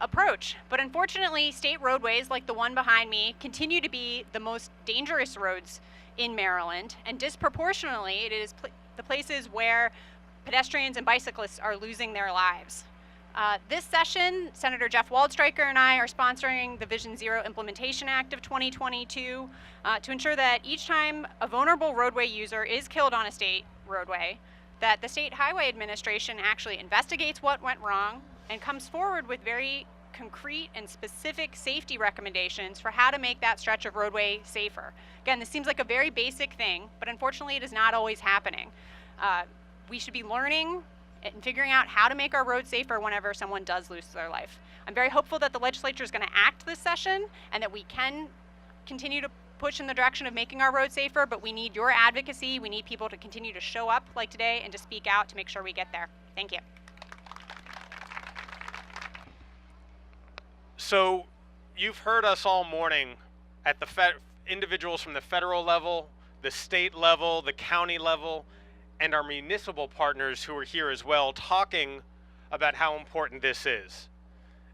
approach. But unfortunately, state roadways like the one behind me continue to be the most dangerous roads in Maryland, and disproportionately, it is the places where pedestrians and bicyclists are losing their lives. This session, Senator Jeff Waldstreicher and I are sponsoring the Vision Zero Implementation Act of 2022 to ensure that each time a vulnerable roadway user is killed on a state roadway, that the State Highway Administration actually investigates what went wrong and comes forward with very concrete and specific safety recommendations for how to make that stretch of roadway safer. Again, this seems like a very basic thing, but unfortunately it is not always happening. We should be learning and figuring out how to make our roads safer whenever someone does lose their life. I'm very hopeful that the legislature is going to act this session and that we can continue to push in the direction of making our roads safer, but we need your advocacy. We need people to continue to show up like today and to speak out to make sure we get there. Thank you. So you've heard us all morning at the individuals from the federal level, the state level, the county level, and our municipal partners who are here as well, talking about how important this is.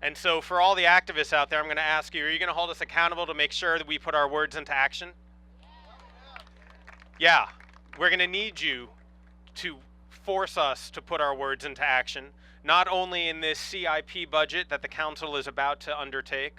And so for all the activists out there, I'm going to ask you, are you going to hold us accountable to make sure that we put our words into action? Yeah, we're going to need you to force us to put our words into action, not only in this CIP budget that the council is about to undertake,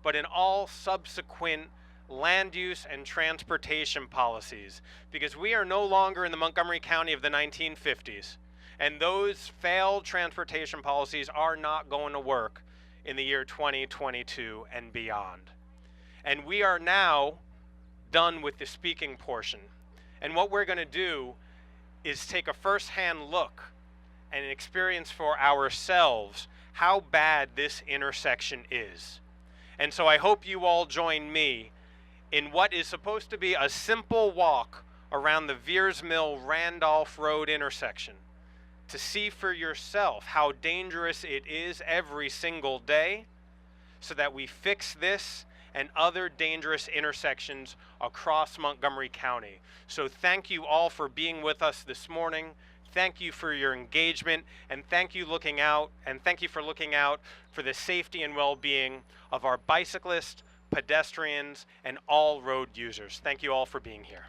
but in all subsequent land use and transportation policies, because we are no longer in the Montgomery County of the 1950s, and those failed transportation policies are not going to work in the year 2022 and beyond. And we are now done with the speaking portion. And what we're going to do is take a first-hand look and experience for ourselves how bad this intersection is. And so I hope you all join me in what is supposed to be a simple walk around the Veers Mill Randolph Road intersection to see for yourself how dangerous it is every single day, so that we fix this and other dangerous intersections across Montgomery County. So thank you all for being with us this morning. Thank you for your engagement, and thank you for looking out for the safety and well-being of our bicyclists, pedestrians, and all road users. Thank you all for being here.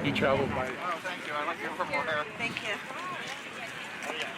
You travel by. Oh, thank you. I like your from here. Thank you.